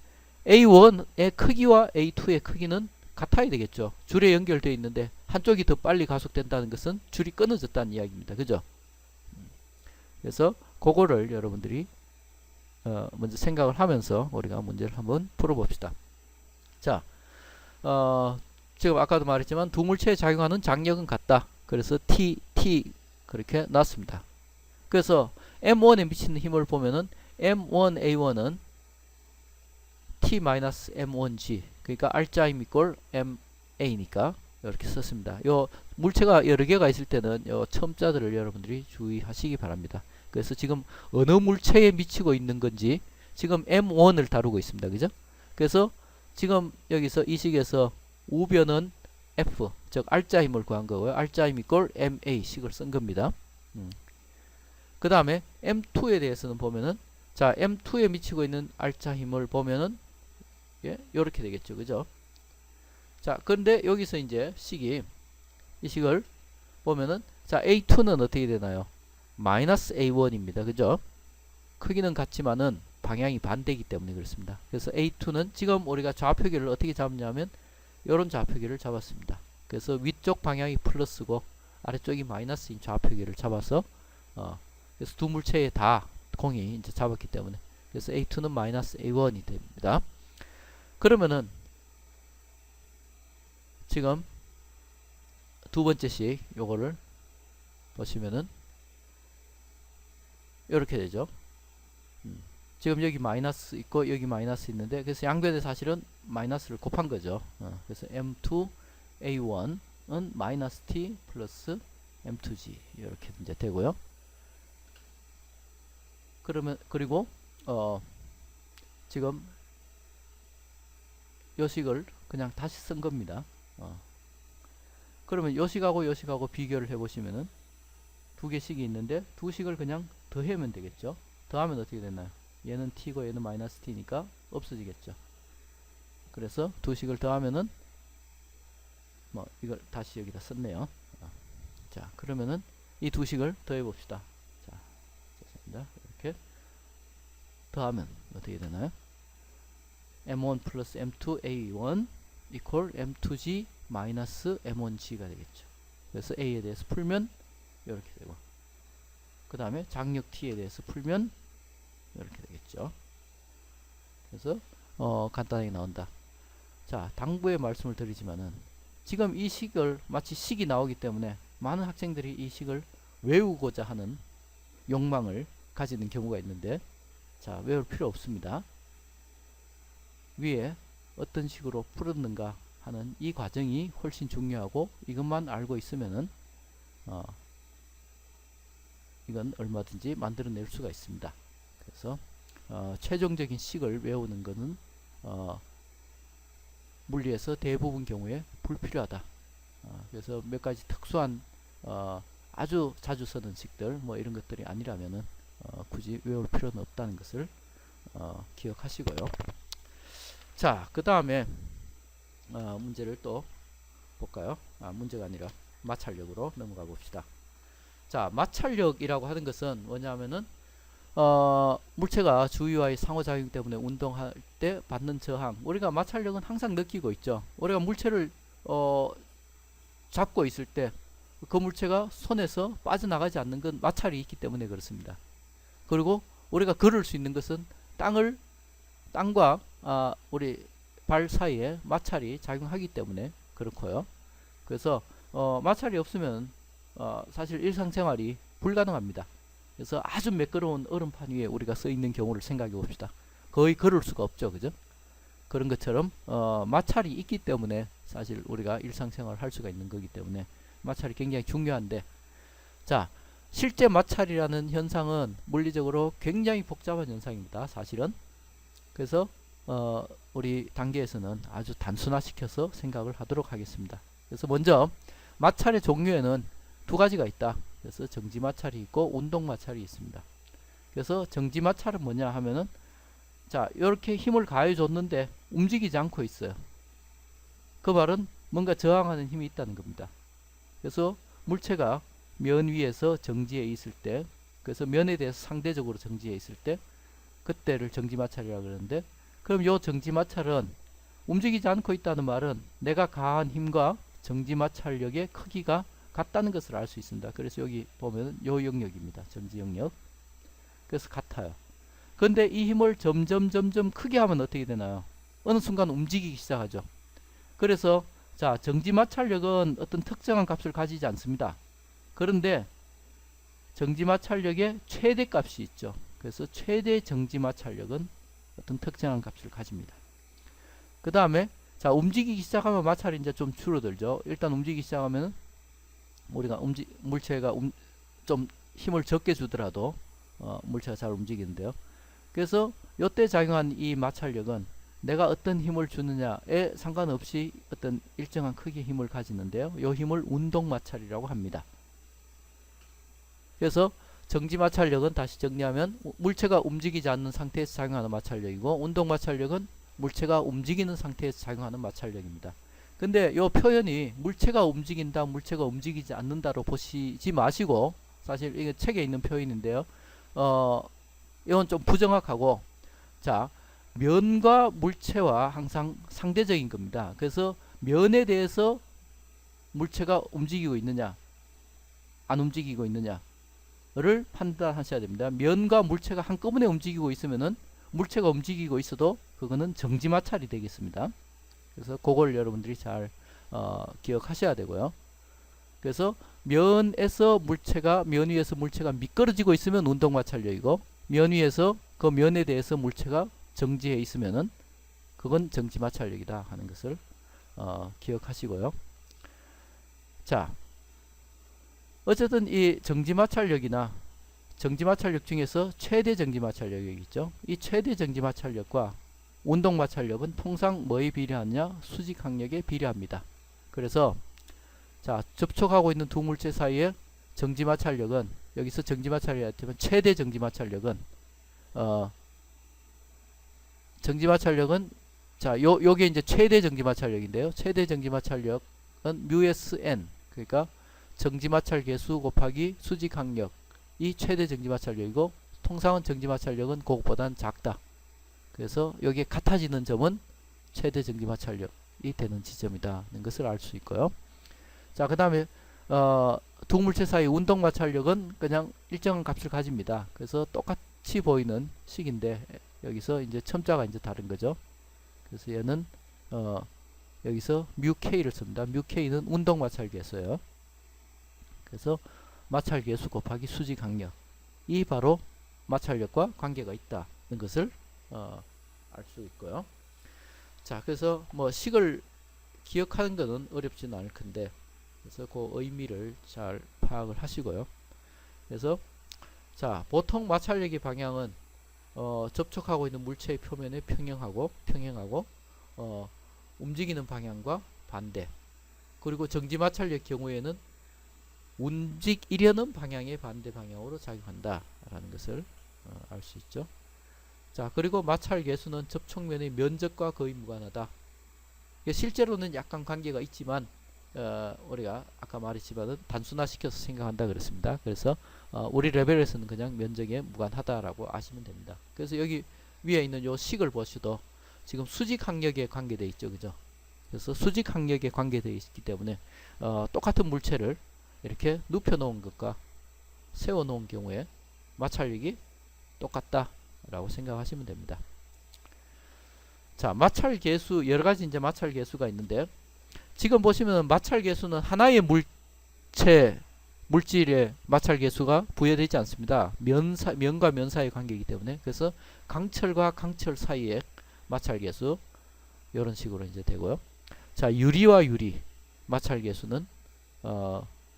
A1의 크기와 A2의 크기는 같아야 되겠죠. 줄에 연결되어 있는데 한쪽이 더 빨리 가속된다는 것은 줄이 끊어졌다는 이야기입니다. 그죠? 그래서 그거를 여러분들이 먼저 생각을 하면서 우리가 문제를 한번 풀어봅시다. 자, 지금 아까도 말했지만 두 물체에 작용하는 장력은 같다. 그래서 T 그렇게 놨습니다. 그래서 M1에 미치는 힘을 보면은 M1A1은 T-M1G, 그러니까 R자 힘 이꼴 MA니까 이렇게 썼습니다. 요 물체가 여러 개가 있을 때는 요 첨자들을 여러분들이 주의하시기 바랍니다. 그래서 지금 어느 물체에 미치고 있는 건지 지금 M1을 다루고 있습니다. 그죠? 그래서 지금 여기서 이 식에서 우변은 F, 즉 R자 힘을 구한 거고요. R자 힘 이꼴 MA 식을 쓴 겁니다. 그 다음에 M2에 대해서는 보면은 자 M2에 미치고 있는 알짜 힘을 보면은 예, 요렇게 되겠죠. 그죠? 자 그런데 여기서 이제 식이 이 식을 보면은 자 A2는 어떻게 되나요? 마이너스 A1입니다. 그죠? 크기는 같지만은 방향이 반대이기 때문에 그렇습니다. 그래서 A2는 지금 우리가 좌표기를 어떻게 잡냐면 이런 좌표기를 잡았습니다. 그래서 위쪽 방향이 플러스고 아래쪽이 마이너스인 좌표기를 잡아서 그래서 두 물체에 다 공이 이제 잡았기 때문에 그래서 A2는 마이너스 A1이 됩니다. 그러면은 지금 두 번째씩 요거를 보시면은 이렇게 되죠. 지금 여기 마이너스 있고 여기 마이너스 있는데 그래서 양변에 사실은 마이너스를 곱한 거죠. 그래서 M2 A1은 마이너스 T 플러스 M2G 이렇게 이제 되고요. 그러면 그리고 지금 요식을 그냥 다시 쓴 겁니다. 그러면 요식하고 요식하고 비교를 해보시면은 두 개씩이 있는데 두 식을 그냥 더하면 되겠죠. 더하면 어떻게 되나요? 얘는 t고 얘는 마이너스 t니까 없어지겠죠. 그래서 두 식을 더하면은 뭐 이걸 다시 여기다 썼네요. 자 그러면은 이 두 식을 더해 봅시다. 자 좋습니다. 이렇게 더하면 어떻게 되나요? m1 플러스 m2 a1 이퀄 m2g 마이너스 m1g가 되겠죠. 그래서 a에 대해서 풀면 이렇게 되고 그 다음에 장력 t에 대해서 풀면 이렇게 되겠죠. 그래서 간단하게 나온다. 자 당부의 말씀을 드리지만은 지금 이 식을 마치 식이 나오기 때문에 많은 학생들이 이 식을 외우고자 하는 욕망을 가지는 경우가 있는데 자 외울 필요 없습니다. 위에 어떤 식으로 풀었는가 하는 이 과정이 훨씬 중요하고 이것만 알고 있으면은 이건 얼마든지 만들어낼 수가 있습니다. 그래서 최종적인 식을 외우는 것은 물리에서 대부분 경우에 불필요하다. 그래서 몇 가지 특수한 아주 자주 쓰는 식들 뭐 이런 것들이 아니라면은 굳이 외울 필요는 없다는 것을 기억하시고요. 자, 그 다음에 문제를 또 볼까요? 문제가 아니라 마찰력으로 넘어가 봅시다. 자, 마찰력이라고 하는 것은 뭐냐면은 물체가 주위와의 상호작용 때문에 운동할 때 받는 저항. 우리가 마찰력은 항상 느끼고 있죠. 우리가 물체를 잡고 있을 때 그 물체가 손에서 빠져나가지 않는 건 마찰이 있기 때문에 그렇습니다. 그리고 우리가 걸을 수 있는 것은 땅과 우리 발 사이에 마찰이 작용하기 때문에 그렇고요. 그래서 마찰이 없으면 사실 일상생활이 불가능합니다. 그래서 아주 매끄러운 얼음판 위에 우리가 서 있는 경우를 생각해 봅시다. 거의 걸을 수가 없죠. 그죠? 그런 것처럼 마찰이 있기 때문에 사실 우리가 일상생활을 할 수가 있는 거기 때문에 마찰이 굉장히 중요한데 자 실제 마찰이라는 현상은 물리적으로 굉장히 복잡한 현상입니다. 사실은. 그래서 우리 단계에서는 아주 단순화시켜서 생각을 하도록 하겠습니다. 그래서 먼저 마찰의 종류에는 두 가지가 있다. 그래서 정지 마찰이 있고 운동 마찰이 있습니다. 그래서 정지 마찰은 뭐냐 하면은 자 이렇게 힘을 가해 줬는데 움직이지 않고 있어요. 그 말은 뭔가 저항하는 힘이 있다는 겁니다. 그래서 물체가 면 위에서 정지해 있을 때 그래서 면에 대해서 상대적으로 정지해 있을 때 그때를 정지 마찰이라고 그러는데 그럼 요 정지 마찰은 움직이지 않고 있다는 말은 내가 가한 힘과 정지 마찰력의 크기가 같다는 것을 알 수 있습니다. 그래서 여기 보면 요 영역입니다. 정지 영역. 그래서 같아요. 그런데 이 힘을 점점 크게 하면 어떻게 되나요? 어느 순간 움직이기 시작하죠. 그래서 자 정지 마찰력은 어떤 특정한 값을 가지지 않습니다. 그런데 정지 마찰력의 최대 값이 있죠. 그래서 최대 정지 마찰력은 어떤 특정한 값을 가집니다. 그 다음에 자 움직이기 시작하면 마찰이 이제 좀 줄어들죠. 일단 움직이기 시작하면 우리가 물체가 좀 힘을 적게 주더라도 물체가 잘 움직이는데요. 그래서 이때 작용한 이 마찰력은 내가 어떤 힘을 주느냐에 상관없이 어떤 일정한 크기의 힘을 가지는데요. 이 힘을 운동 마찰이라고 합니다. 그래서 정지 마찰력은 다시 정리하면 물체가 움직이지 않는 상태에서 작용하는 마찰력이고, 운동 마찰력은 물체가 움직이는 상태에서 작용하는 마찰력입니다. 근데 이 표현이 물체가 움직인다, 물체가 움직이지 않는다로 보시지 마시고, 사실 이게 책에 있는 표현인데요. 이건 좀 부정확하고, 자, 면과 물체와 항상 상대적인 겁니다. 그래서 면에 대해서 물체가 움직이고 있느냐, 안 움직이고 있느냐를 판단하셔야 됩니다. 면과 물체가 한꺼번에 움직이고 있으면은 물체가 움직이고 있어도 그거는 정지 마찰이 되겠습니다. 그래서 그걸 여러분들이 잘 기억하셔야 되고요. 그래서 면 위에서 물체가 미끄러지고 있으면 운동 마찰력이고, 면 위에서 그 면에 대해서 물체가 정지해 있으면은 그건 정지 마찰력이다 하는 것을 기억하시고요. 자, 어쨌든 이 정지 마찰력이나 정지 마찰력 중에서 최대 정지 마찰력이 있죠. 이 최대 정지 마찰력과 운동 마찰력은 통상 뭐에 비례하느냐? 수직 항력에 비례합니다. 그래서 자, 접촉하고 있는 두 물체 사이의 정지 마찰력은, 여기서 정지 마찰력이었지만 최대 정지 마찰력은 자, 요게 이제 최대 정지 마찰력인데요. 최대 정지 마찰력은 μsn, 그러니까 정지 마찰 계수 곱하기 수직 항력, 이 최대 정지 마찰력이고, 통상은 정지 마찰력은 그것보다는 작다. 그래서 여기에 같아지는 점은 최대 정지 마찰력이 되는 지점이다는 것을 알 수 있고요. 자, 그 다음에 두 물체 사이 운동 마찰력은 그냥 일정한 값을 가집니다. 그래서 똑같이 보이는 식인데 여기서 이제 첨자가 이제 다른 거죠. 그래서 얘는 여기서 μk를 씁니다. μk는 운동 마찰 계수예요. 그래서 마찰 계수 곱하기 수직 항력, 이 바로 마찰력과 관계가 있다는 것을 알 수 있고요. 자, 그래서 뭐 식을 기억하는 것은 어렵지는 않을 텐데, 그래서 그 의미를 잘 파악을 하시고요. 그래서 자, 보통 마찰력의 방향은 접촉하고 있는 물체의 표면에 평행하고 움직이는 방향과 반대, 그리고 정지 마찰력 경우에는 움직이려는 방향의 반대 방향으로 작용한다 라는 것을 알 수 있죠. 자, 그리고 마찰 계수는 접촉면의 면적과 거의 무관하다. 실제로는 약간 관계가 있지만 우리가 아까 말했지만은 단순화시켜서 생각한다 그랬습니다. 그래서 우리 레벨에서는 그냥 면적에 무관하다라고 아시면 됩니다. 그래서 여기 위에 있는 요 식을 보셔도 지금 수직 항력에 관계되어 있죠, 그죠? 그래서 수직 항력에 관계되어 있기 때문에 똑같은 물체를 이렇게 눕혀 놓은 것과 세워 놓은 경우에 마찰력이 똑같다 라고 생각하시면 됩니다. 자, 마찰 계수, 여러 가지 이제 마찰 계수가 있는데, 지금 보시면 마찰 계수는 하나의 물질의 마찰 계수가 부여되지 않습니다. 면과 면 사이의 관계이기 때문에. 그래서 강철과 강철 사이의 마찰 계수, 이런 식으로 이제 되고요. 자, 유리와 유리 마찰 계수는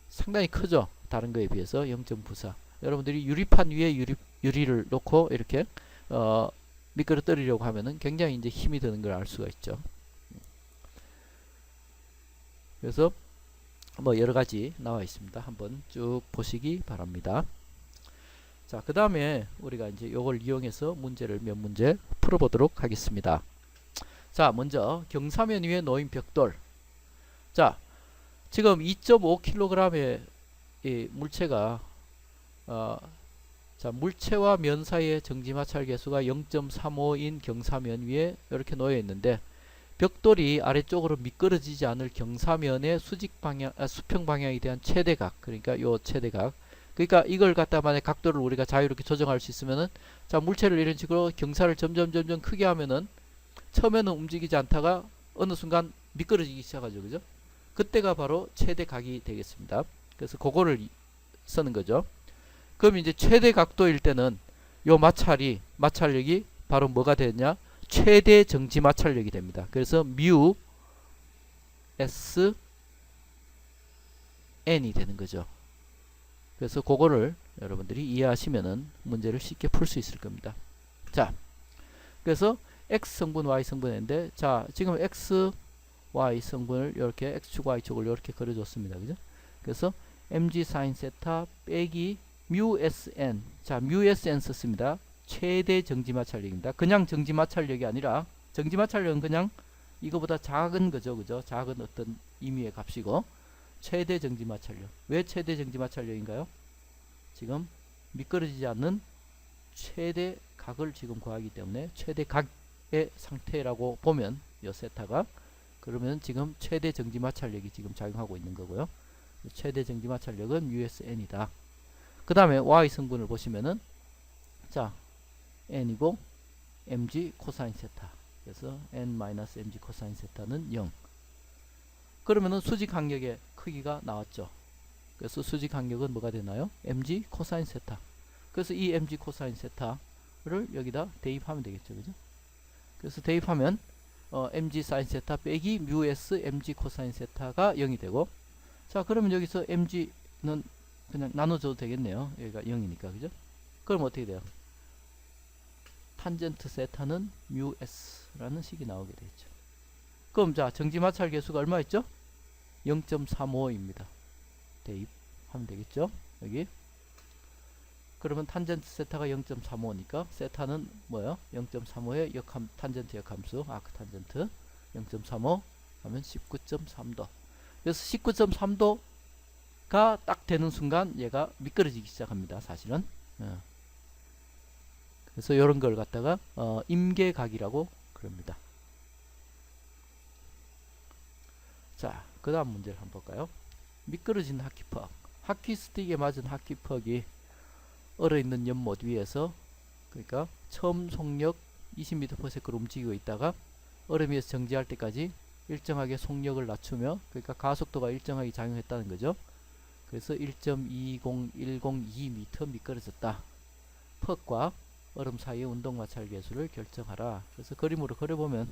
상당히 크죠. 다른 거에 비해서 0.94. 여러분들이 유리판 위에 유리를 놓고 이렇게 미끄러뜨리려고 하면은 굉장히 이제 힘이 드는 걸 알 수가 있죠. 그래서 뭐 여러 가지 나와 있습니다. 한번 쭉 보시기 바랍니다. 자, 그 다음에 우리가 이제 이걸 이용해서 문제를 몇 문제 풀어보도록 하겠습니다. 자, 먼저 경사면 위에 놓인 벽돌. 자, 지금 2.5kg의 이 물체가 자, 물체와 면 사이의 정지 마찰 계수가 0.35인 경사면 위에 이렇게 놓여 있는데, 벽돌이 아래쪽으로 미끄러지지 않을 경사면의 수평 방향에 대한 최대각, 그러니까 요 최대각, 그러니까 이걸 갖다 만약 각도를 우리가 자유롭게 조정할 수 있으면은, 자, 물체를 이런 식으로 경사를 점점 크게 하면은 처음에는 움직이지 않다가 어느 순간 미끄러지기 시작하죠, 그죠? 그때가 바로 최대각이 되겠습니다. 그래서 그거를 쓰는 거죠. 그럼 이제 최대 각도일 때는 요 마찰력이 바로 뭐가 되느냐? 최대 정지 마찰력이 됩니다. 그래서 μ s n이 되는 거죠. 그래서 그거를 여러분들이 이해하시면은 문제를 쉽게 풀 수 있을 겁니다. 자, 그래서 x 성분, y 성분인데, 자, 지금 x, y 성분을 이렇게 x축, y축을 이렇게 그려줬습니다. 그죠? 그래서 mg sin 세타 빼기 μsn. 자, μsn 썼습니다. 최대 정지 마찰력입니다. 그냥 정지 마찰력이 아니라 정지 마찰력은 그냥 이거보다 작은 거죠. 그죠? 작은 어떤 임의의 값이고 최대 정지 마찰력. 왜 최대 정지 마찰력인가요? 지금 미끄러지지 않는 최대 각을 지금 구하기 때문에 최대 각의 상태라고 보면 이 세타가 그러면 지금 최대 정지 마찰력이 지금 작용하고 있는 거고요. 최대 정지 마찰력은 USN이다. 그 다음에 Y 성분을 보시면은 자 N이고 mg 코사인 세타. 그래서 N-mg 코사인 세타는 0. 그러면은 수직 항력의 크기가 나왔죠. 그래서 수직 항력은 뭐가 되나요? mg 코사인 세타. 그래서 이 mg 코사인 세타를 여기다 대입하면 되겠죠. 그죠? 그래서 대입하면 mg 사인 세타 빼기 뮤s mg 코사인 세타가 0이 되고 자 그러면 여기서 mg는 그냥 나눠줘도 되겠네요. 여기가 0이니까 그죠? 그럼 어떻게 돼요? 탄젠트 세타는 뮤s라는 식이 나오게 되죠. 그럼 자 정지 마찰 계수가 얼마 있죠? 0.35입니다. 대입하면 되겠죠? 여기 그러면 탄젠트 세타가 0.35니까 세타는 뭐예요? 0.35의 탄젠트 역함수 아크탄젠트 0.35 하면 19.3도. 그래서 19.3도가 딱 되는 순간 얘가 미끄러지기 시작합니다. 사실은. 그래서 이런 걸 갖다가 임계각이라고 그럽니다. 자, 그 다음 문제를 한번 볼까요? 미끄러진 하키퍽. 하키스틱에 맞은 하키퍽이 얼어있는 연못 위에서 그러니까 처음 속력 20m/s로 움직이고 있다가 얼음 위에서 정지할 때까지 일정하게 속력을 낮추며 그러니까 가속도가 일정하게 작용했다는 거죠. 그래서 1.20102m 미끄러졌다. 퍽과 얼음 사이의 운동 마찰 계수를 결정하라. 그래서 그림으로 그려보면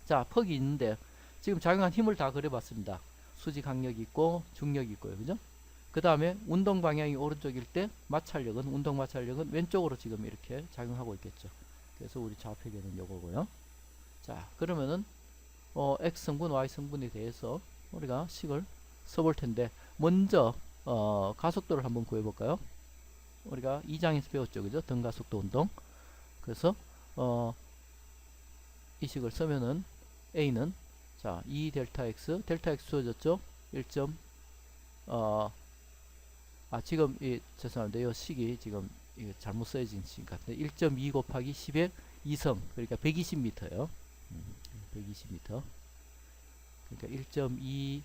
자 퍽이 있는데 지금 작용한 힘을 다 그려봤습니다. 수직 항력이 있고 중력이 있고요. 그죠? 그 다음에 운동 방향이 오른쪽일 때 마찰력은 운동 마찰력은 왼쪽으로 지금 이렇게 작용하고 있겠죠. 그래서 우리 좌표계는 요거고요. 자 그러면은 X 성분, Y 성분에 대해서 우리가 식을 써볼 텐데 먼저 가속도를 한번 구해볼까요? 우리가 2장에서 배웠죠, 그죠? 등가속도 운동. 그래서 이 식을 쓰면은 A는 자 2 델타 X, 델타 X 주어졌죠? 1. 지금 죄송합니다. 이 식이 지금 잘못 써진 식 같은데 1.2 곱하기 10의 2성 그러니까 120m예요. 120m. 그러니까 1.2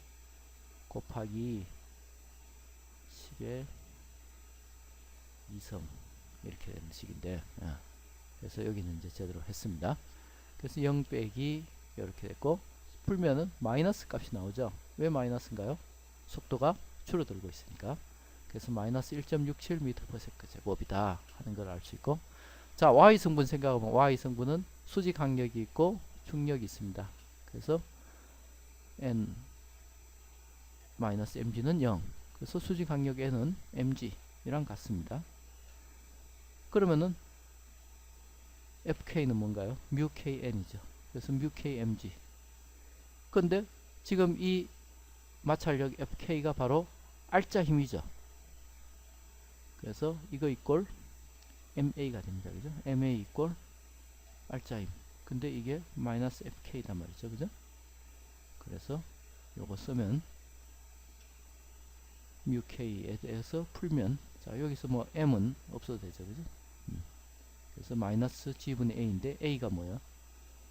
곱하기 10의 2성 이렇게 되는 식인데 그래서 여기는 이제 제대로 했습니다. 그래서 0 빼기 이렇게 됐고 풀면은 마이너스 값이 나오죠. 왜 마이너스인가요? 속도가 줄어들고 있으니까. 그래서 마이너스 1.67m/s 제곱이다 하는 걸 알 수 있고 자 Y 성분 생각하면 Y 성분은 수직 항력이 있고 중력이 있습니다. 그래서 N 마이너스 mg는 0. 그래서 수직 항력 N은 mg이랑 같습니다. 그러면은 fk는 뭔가요? μkn이죠. 그래서 μkmg. 근데 지금 이 마찰력 fk가 바로 알짜 힘이죠. 그래서 이거 이꼴 ma가 됩니다. 그죠? ma 이꼴 알짜 힘. 근데 이게 마이너스 fk단 말이죠. 그죠? 그래서 요거 쓰면 μk에 대해서 풀면 자 여기서 뭐 m은 없어도 되죠. 그죠? 그래서 마이너스 g분의 a인데 a가 뭐야?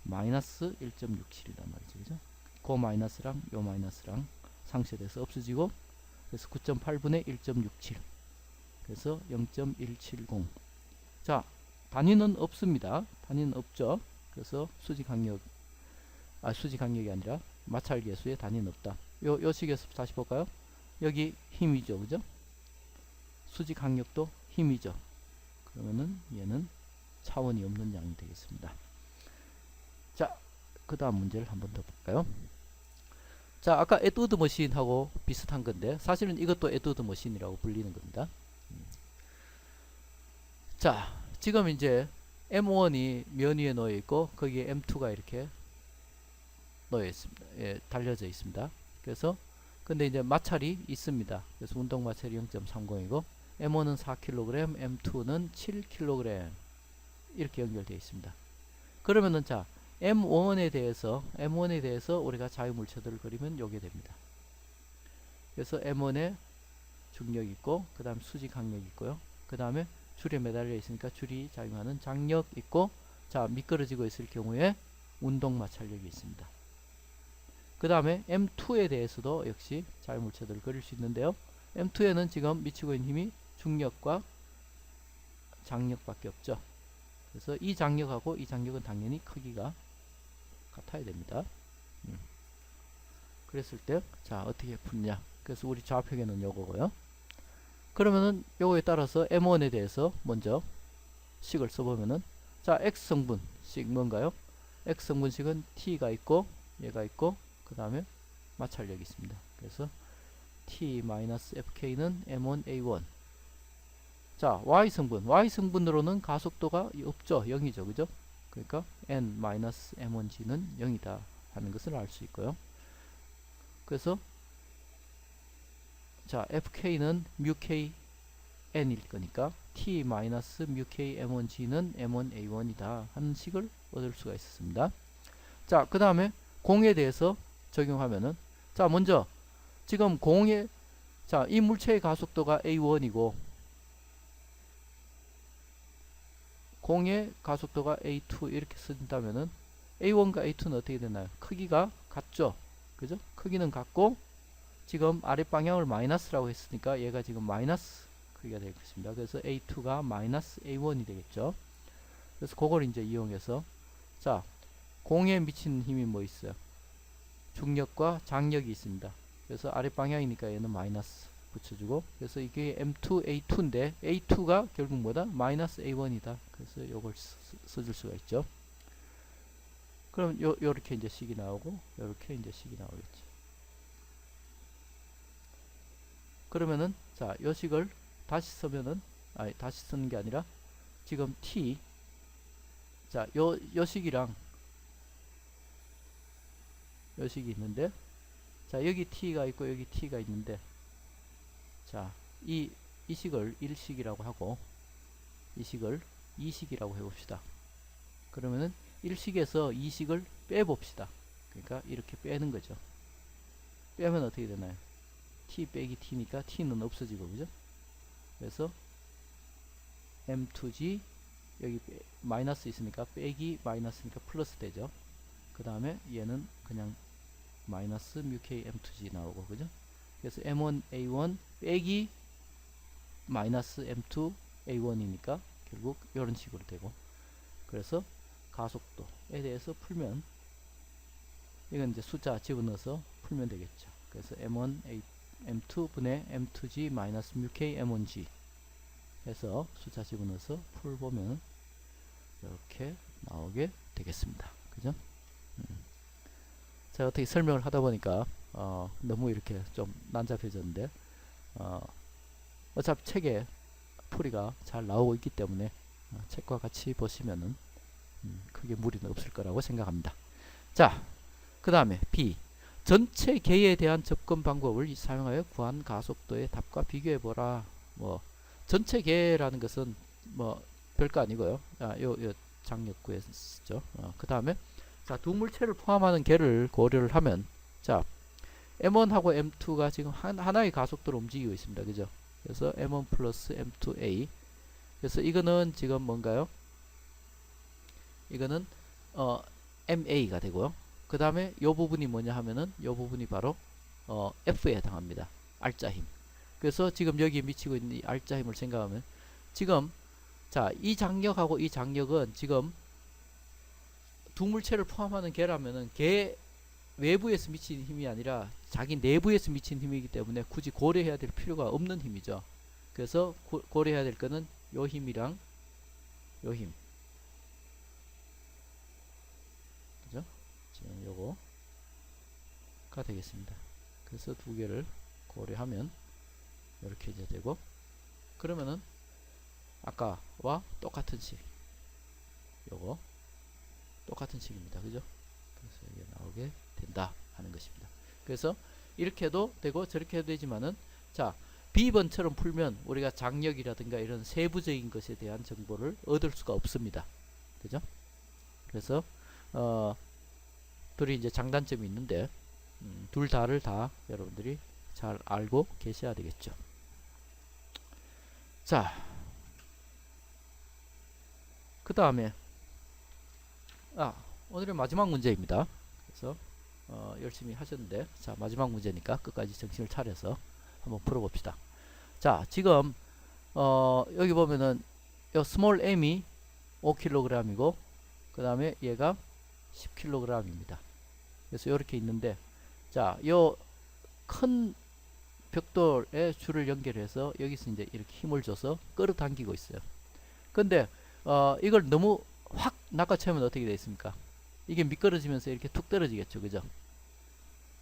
마이너스 1.67이단 말이죠. 그죠? 그 마이너스랑 요 마이너스랑 상쇄돼서 없어지고 그래서 9.8분의 1.67 그래서 0.170 자 단위는 없습니다. 단위는 없죠. 그래서 수직 항력이 아니라 마찰 계수의 단위는 없다. 요 식에서 다시 볼까요? 여기 힘이죠. 그죠? 수직 항력도 힘이죠. 그러면은 얘는 차원이 없는 양이 되겠습니다. 자, 그 다음 문제를 한번 더 볼까요? 자, 아까 에드워드 머신하고 비슷한 건데 사실은 이것도 에드워드 머신이라고 불리는 겁니다. 자, 지금 이제 M1이 면 위에 놓여 있고 거기에 M2가 이렇게 놓여 있습니다. 예, 달려져 있습니다. 그래서 근데 이제 마찰이 있습니다. 그래서 운동 마찰이 0.30이고 M1은 4kg, M2는 7kg 이렇게 연결되어 있습니다. 그러면은 자 M1에 대해서 우리가 자유물체들을 그리면 요게 됩니다. 그래서 M1에 중력 있고 그 다음 수직 강력 있고요. 그 다음에 줄에 매달려 있으니까 줄이 작용하는 장력 있고, 자 미끄러지고 있을 경우에 운동 마찰력이 있습니다. 그 다음에 M2에 대해서도 역시 자유물체들을 그릴 수 있는데요. M2에는 지금 미치고 있는 힘이 중력과 장력밖에 없죠. 그래서 이 장력하고 이 장력은 당연히 크기가 같아야 됩니다. 그랬을 때 자 어떻게 푸느냐. 그래서 우리 좌표계는 요거고요. 그러면은 요거에 따라서 M1에 대해서 먼저 식을 써보면은, 자 X성분식 뭔가요? X성분식은 T가 있고 얘가 있고 그 다음에 마찰력이 있습니다. 그래서 T-FK는 M1A1. 자 Y성분으로는 가속도가 없죠. 0이죠. 그죠? 그러니까 N-M1G는 0이다 하는 것을 알 수 있고요. 그래서 자 FK는 μKN일 거니까 T-μKM1G는 M1A1이다 하는 식을 얻을 수가 있었습니다. 자 그 다음에 공에 대해서 적용하면은, 자 먼저 지금 공의, 자 이 물체의 가속도가 A1이고 공의 가속도가 A2 이렇게 쓴다면은 A1과 A2는 어떻게 되나요? 크기가 같죠. 그죠? 크기는 같고 지금 아랫 방향을 마이너스라고 했으니까 얘가 지금 마이너스 크기가 될 것입니다. 그래서 A2가 마이너스 A1이 되겠죠. 그래서 그걸 이제 이용해서, 자 공에 미치는 힘이 뭐 있어요? 중력과 장력이 있습니다. 그래서 아랫 방향이니까 얘는 마이너스 붙여주고, 그래서 이게 M2 A2인데 A2가 결국 뭐다? 마이너스 A1이다. 그래서 요걸 써줄 수가 있죠. 그럼 요렇게 이제 식이 나오고 요렇게 이제 식이 나오겠죠. 그러면은 자 요 식을 다시 쓰면은, 아니 다시 쓰는 게 아니라 지금 T, 자 요 식이랑 요 식이 있는데, 자 여기 T가 있고 여기 T가 있는데, 자 이 식을 1식이라고 하고 이 식을 2식이라고 해봅시다. 그러면은 1식에서 2식을 빼봅시다. 그러니까 이렇게 빼는 거죠. 빼면 어떻게 되나요? T 빼기 T니까 T는 없어지고, 그죠? 그래서 M2G 여기 마이너스 있으니까 빼기 마이너스니까 플러스 되죠. 그 다음에 얘는 그냥 마이너스 μK M2G 나오고, 그죠? 그래서 M1A1 빼기 마이너스 M2 A1이니까 결국 이런 식으로 되고, 그래서 가속도에 대해서 풀면 이건 이제 숫자 집어넣어서 풀면 되겠죠. 그래서 M2분의 M2G 마이너스 μK M1G 해서 숫자 집어넣어서 풀보면 이렇게 나오게 되겠습니다. 그죠? 제가 어떻게 설명을 하다 보니까 너무 이렇게 좀 난잡해졌는데, 어차피 책에 풀이가 잘 나오고 있기 때문에 책과 같이 보시면은 크게 무리는 없을 거라고 생각합니다. 자, 그 다음에 B. 전체 개에 대한 접근 방법을 사용하여 구한 가속도의 답과 비교해보라. 뭐 전체 개라는 것은 뭐 별거 아니고요. 요 장력 구에서 쓰죠. 그 다음에 자 두 물체를 포함하는 개를 고려를 하면, 자 M1하고 M2가 지금 하나의 가속도로 움직이고 있습니다. 그죠? 그래서 M1 플러스 M2A. 그래서 이거는 지금 뭔가요? 이거는 MA가 되고요. 그 다음에 요 부분이 뭐냐 하면은 요 부분이 바로 F에 해당합니다. 알짜 힘. 그래서 지금 여기 미치고 있는 이 알짜 힘을 생각하면, 지금 자 이 장력하고 이 장력은 지금 두 물체를 포함하는 개라면은 개 외부에서 미치는 힘이 아니라 자기 내부에서 미치는 힘이기 때문에 굳이 고려해야 될 필요가 없는 힘이죠. 그래서 고려해야 될 거는 요 힘이랑 요 힘. 그죠? 지금 요거가 되겠습니다. 그래서 두 개를 고려하면 이렇게 이제 되고, 그러면은 아까와 똑같은 식, 요거 똑같은 식입니다. 그죠? 그래서 이게 나오게 된다 하는 것입니다. 그래서 이렇게 해도 되고 저렇게 해도 되지만은, 자 B번처럼 풀면 우리가 장력이라든가 이런 세부적인 것에 대한 정보를 얻을 수가 없습니다. 그죠? 그래서 둘이 이제 장단점이 있는데 둘 다를 다 여러분들이 잘 알고 계셔야 되겠죠. 자, 그 다음에 오늘의 마지막 문제입니다. 그래서 열심히 하셨는데, 자, 마지막 문제니까 끝까지 정신을 차려서 한번 풀어봅시다. 자, 지금 여기 보면은 요 스몰 m이 5kg이고 그 다음에 얘가 10kg입니다. 그래서 이렇게 있는데, 자, 요 큰 벽돌에 줄을 연결해서 여기서 이제 이렇게 힘을 줘서 끌어당기고 있어요. 근데 이걸 너무 확 낚아채면 어떻게 되어 있습니까? 이게 미끄러지면서 이렇게 툭 떨어지겠죠, 그죠?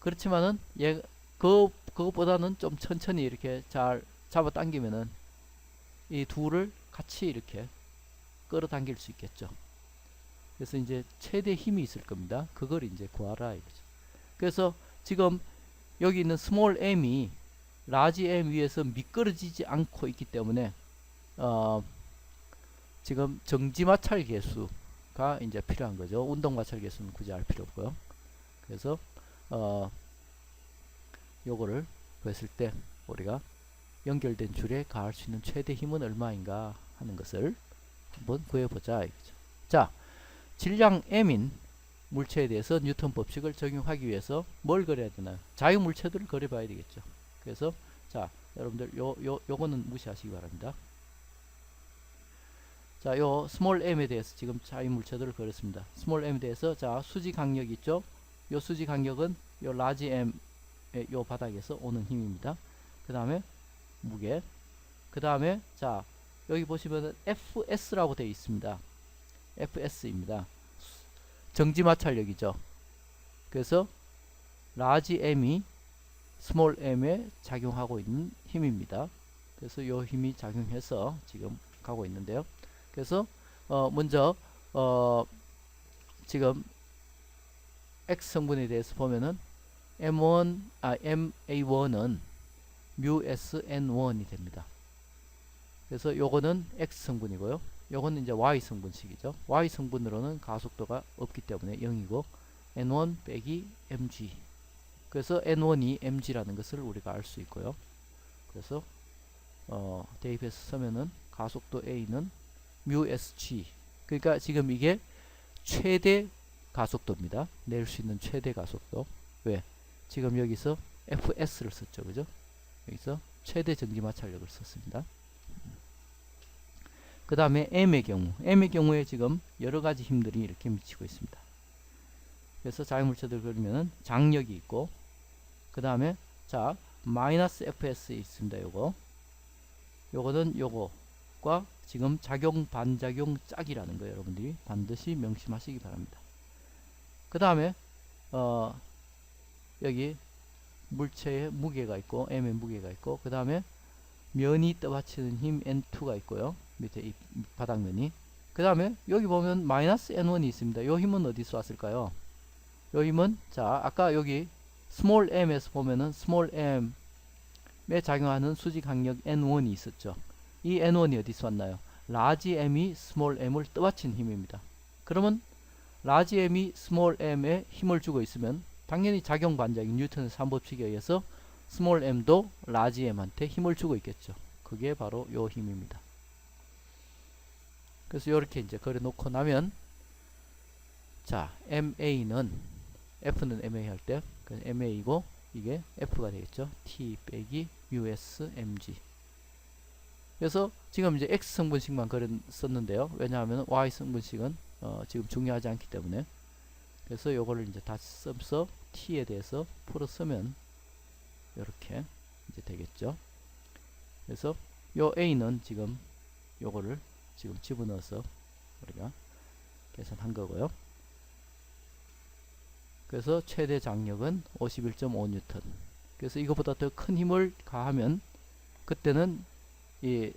그렇지만은 그것보다는 좀 천천히 이렇게 잘 잡아 당기면은 이 둘을 같이 이렇게 끌어당길 수 있겠죠. 그래서 이제 최대 힘이 있을 겁니다. 그걸 이제 구하라 이거죠. 그래서 지금 여기 있는 스몰 m이 라지 m 위에서 미끄러지지 않고 있기 때문에 지금 정지 마찰 계수가 이제 필요한 거죠. 운동 마찰 계수는 굳이 알 필요 없고요. 그래서 요거를 구했을 때 우리가 연결된 줄에 가할 수 있는 최대 힘은 얼마인가 하는 것을 한번 구해보자 이거죠. 자, 질량 m인 물체에 대해서 뉴턴 법칙을 적용하기 위해서 뭘 그려야 되나요? 자유물체들을 그려봐야 되겠죠. 그래서 자, 여러분들 요거는 무시하시기 바랍니다. 자, 요 스몰 m에 대해서 지금 자유물체들을 그렸습니다. 스몰 m에 대해서 자, 수지 강력 있죠? 요 수지 강력은 요 라지 m의 요 바닥에서 오는 힘입니다. 그 다음에 무게. 그 다음에 자, 여기 보시면은 FS라고 되어 있습니다. FS입니다. 정지 마찰력이죠. 그래서 라지 m이 스몰 m에 작용하고 있는 힘입니다. 그래서 요 힘이 작용해서 지금 가고 있는데요. 그래서 먼저 지금 X 성분에 대해서 보면은 MA1은 μSN1이 됩니다. 그래서 요거는 X 성분이고요. 요거는 이제 Y 성분식이죠. Y 성분으로는 가속도가 없기 때문에 0이고 N1 빼기 mg. 그래서 N1이 mg라는 것을 우리가 알 수 있고요. 그래서 대입해서 쓰면은 가속도 A는 μsg. 그러니까 지금 이게 최대 가속도입니다. 낼 수 있는 최대 가속도. 왜? 지금 여기서 FS를 썼죠. 그죠? 여기서 최대 전기 마찰력을 썼습니다. 그 다음에 M의 경우에 지금 여러가지 힘들이 이렇게 미치고 있습니다. 그래서 자유물체들 그리면은 장력이 있고, 그 다음에 자, 마이너스 FS 있습니다. 요거는 요거과 지금 작용 반작용 짝이라는 거 여러분들이 반드시 명심하시기 바랍니다. 그 다음에 여기 물체의 무게가 있고 M의 무게가 있고, 그 다음에 면이 떠받치는 힘 N2가 있고요. 밑에 이 바닥면이. 그 다음에 여기 보면 마이너스 N1이 있습니다. 요 힘은 어디서 왔을까요? 요 힘은 자, 아까 여기 스몰 m에서 보면은 스몰 m에 작용하는 수직 강력 N1이 있었죠. 이 N1이 어디서 왔나요? 라지 m이 스몰 m을 떠받친 힘입니다. 그러면 라지 m이 스몰 m에 힘을 주고 있으면 당연히 작용 반작용 뉴턴의 3법칙에 의해서 스몰 m도 라지 m한테 힘을 주고 있겠죠. 그게 바로 요 힘입니다. 그래서 이렇게 이제 그려 놓고 나면 자, MA는 F는 MA 할 때 MA이고 이게 F가 되겠죠. T 빼기 US mg. 그래서 지금 이제 X 성분식만 썼는데요. 왜냐하면 Y 성분식은 지금 중요하지 않기 때문에. 그래서 요거를 이제 다 써서 T에 대해서 풀어 쓰면 이렇게 이제 되겠죠. 그래서 요 A는 지금 요거를 지금 집어넣어서 우리가 계산한 거고요. 그래서 최대 장력은 51.5N. 그래서 이것보다 더 큰 힘을 가하면 그때는 이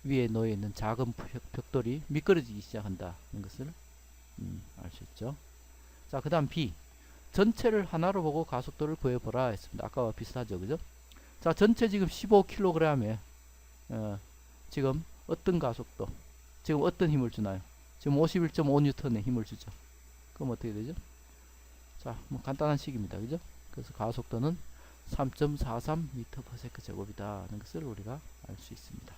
위에 놓여 있는 작은 벽돌이 미끄러지기 시작한다는 것을 알 수 있죠. 자, 그 다음 B. 전체를 하나로 보고 가속도를 구해보라 했습니다. 아까와 비슷하죠, 그죠? 자, 전체 지금 15kg에 지금 어떤 가속도, 지금 어떤 힘을 주나요? 지금 51.5N의 힘을 주죠. 그럼 어떻게 되죠? 자, 뭐 간단한 식입니다. 그죠? 그래서 가속도는 3.43m/s 제곱이다 하는 것을 우리가 알 수 있습니다.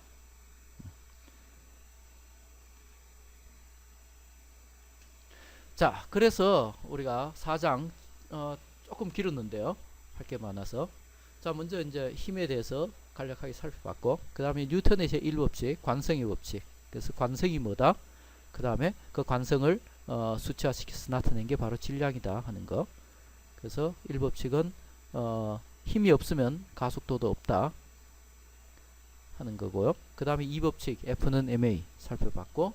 자, 그래서 우리가 4장 조금 길었는데요. 할 게 많아서. 자, 먼저 이제 힘에 대해서 간략하게 살펴봤고, 그 다음에 뉴턴의 제1법칙, 관성의 법칙. 그래서 관성이 뭐다? 그 다음에 그 관성을 수치화시켜서 나타낸 게 바로 질량이다 하는 거. 그래서 1법칙은 힘이 없으면 가속도도 없다 하는 거고요. 그 다음에 2법칙 F는 ma 살펴봤고,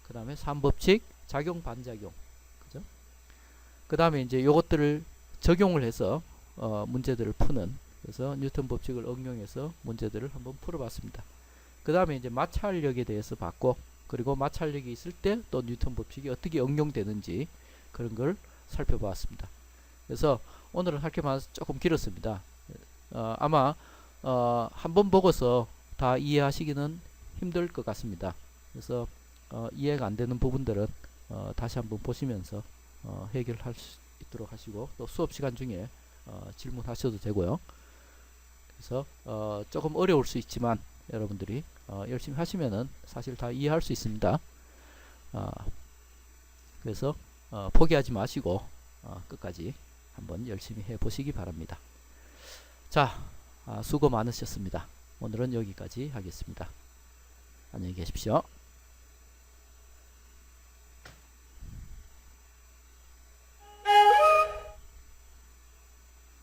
그 다음에 3법칙 작용 반작용, 그죠? 그 다음에 이제 요것들을 적용을 해서 문제들을 푸는, 그래서 뉴턴 법칙을 응용해서 문제들을 한번 풀어봤습니다. 그 다음에 이제 마찰력에 대해서 봤고, 그리고 마찰력이 있을 때 또 뉴턴 법칙이 어떻게 응용되는지 그런 걸 살펴봤습니다. 그래서 오늘은 할 게 많아서 조금 길었습니다. 아마 한번 보고서 다 이해하시기는 힘들 것 같습니다. 그래서 이해가 안 되는 부분들은 다시 한번 보시면서 해결할 수 있도록 하시고, 또 수업 시간 중에 질문하셔도 되고요. 그래서 조금 어려울 수 있지만 여러분들이 열심히 하시면은 사실 다 이해할 수 있습니다. 그래서 포기하지 마시고 끝까지 한번 열심히 해 보시기 바랍니다. 자, 수고 많으셨습니다. 오늘은 여기까지 하겠습니다. 안녕히 계십시오.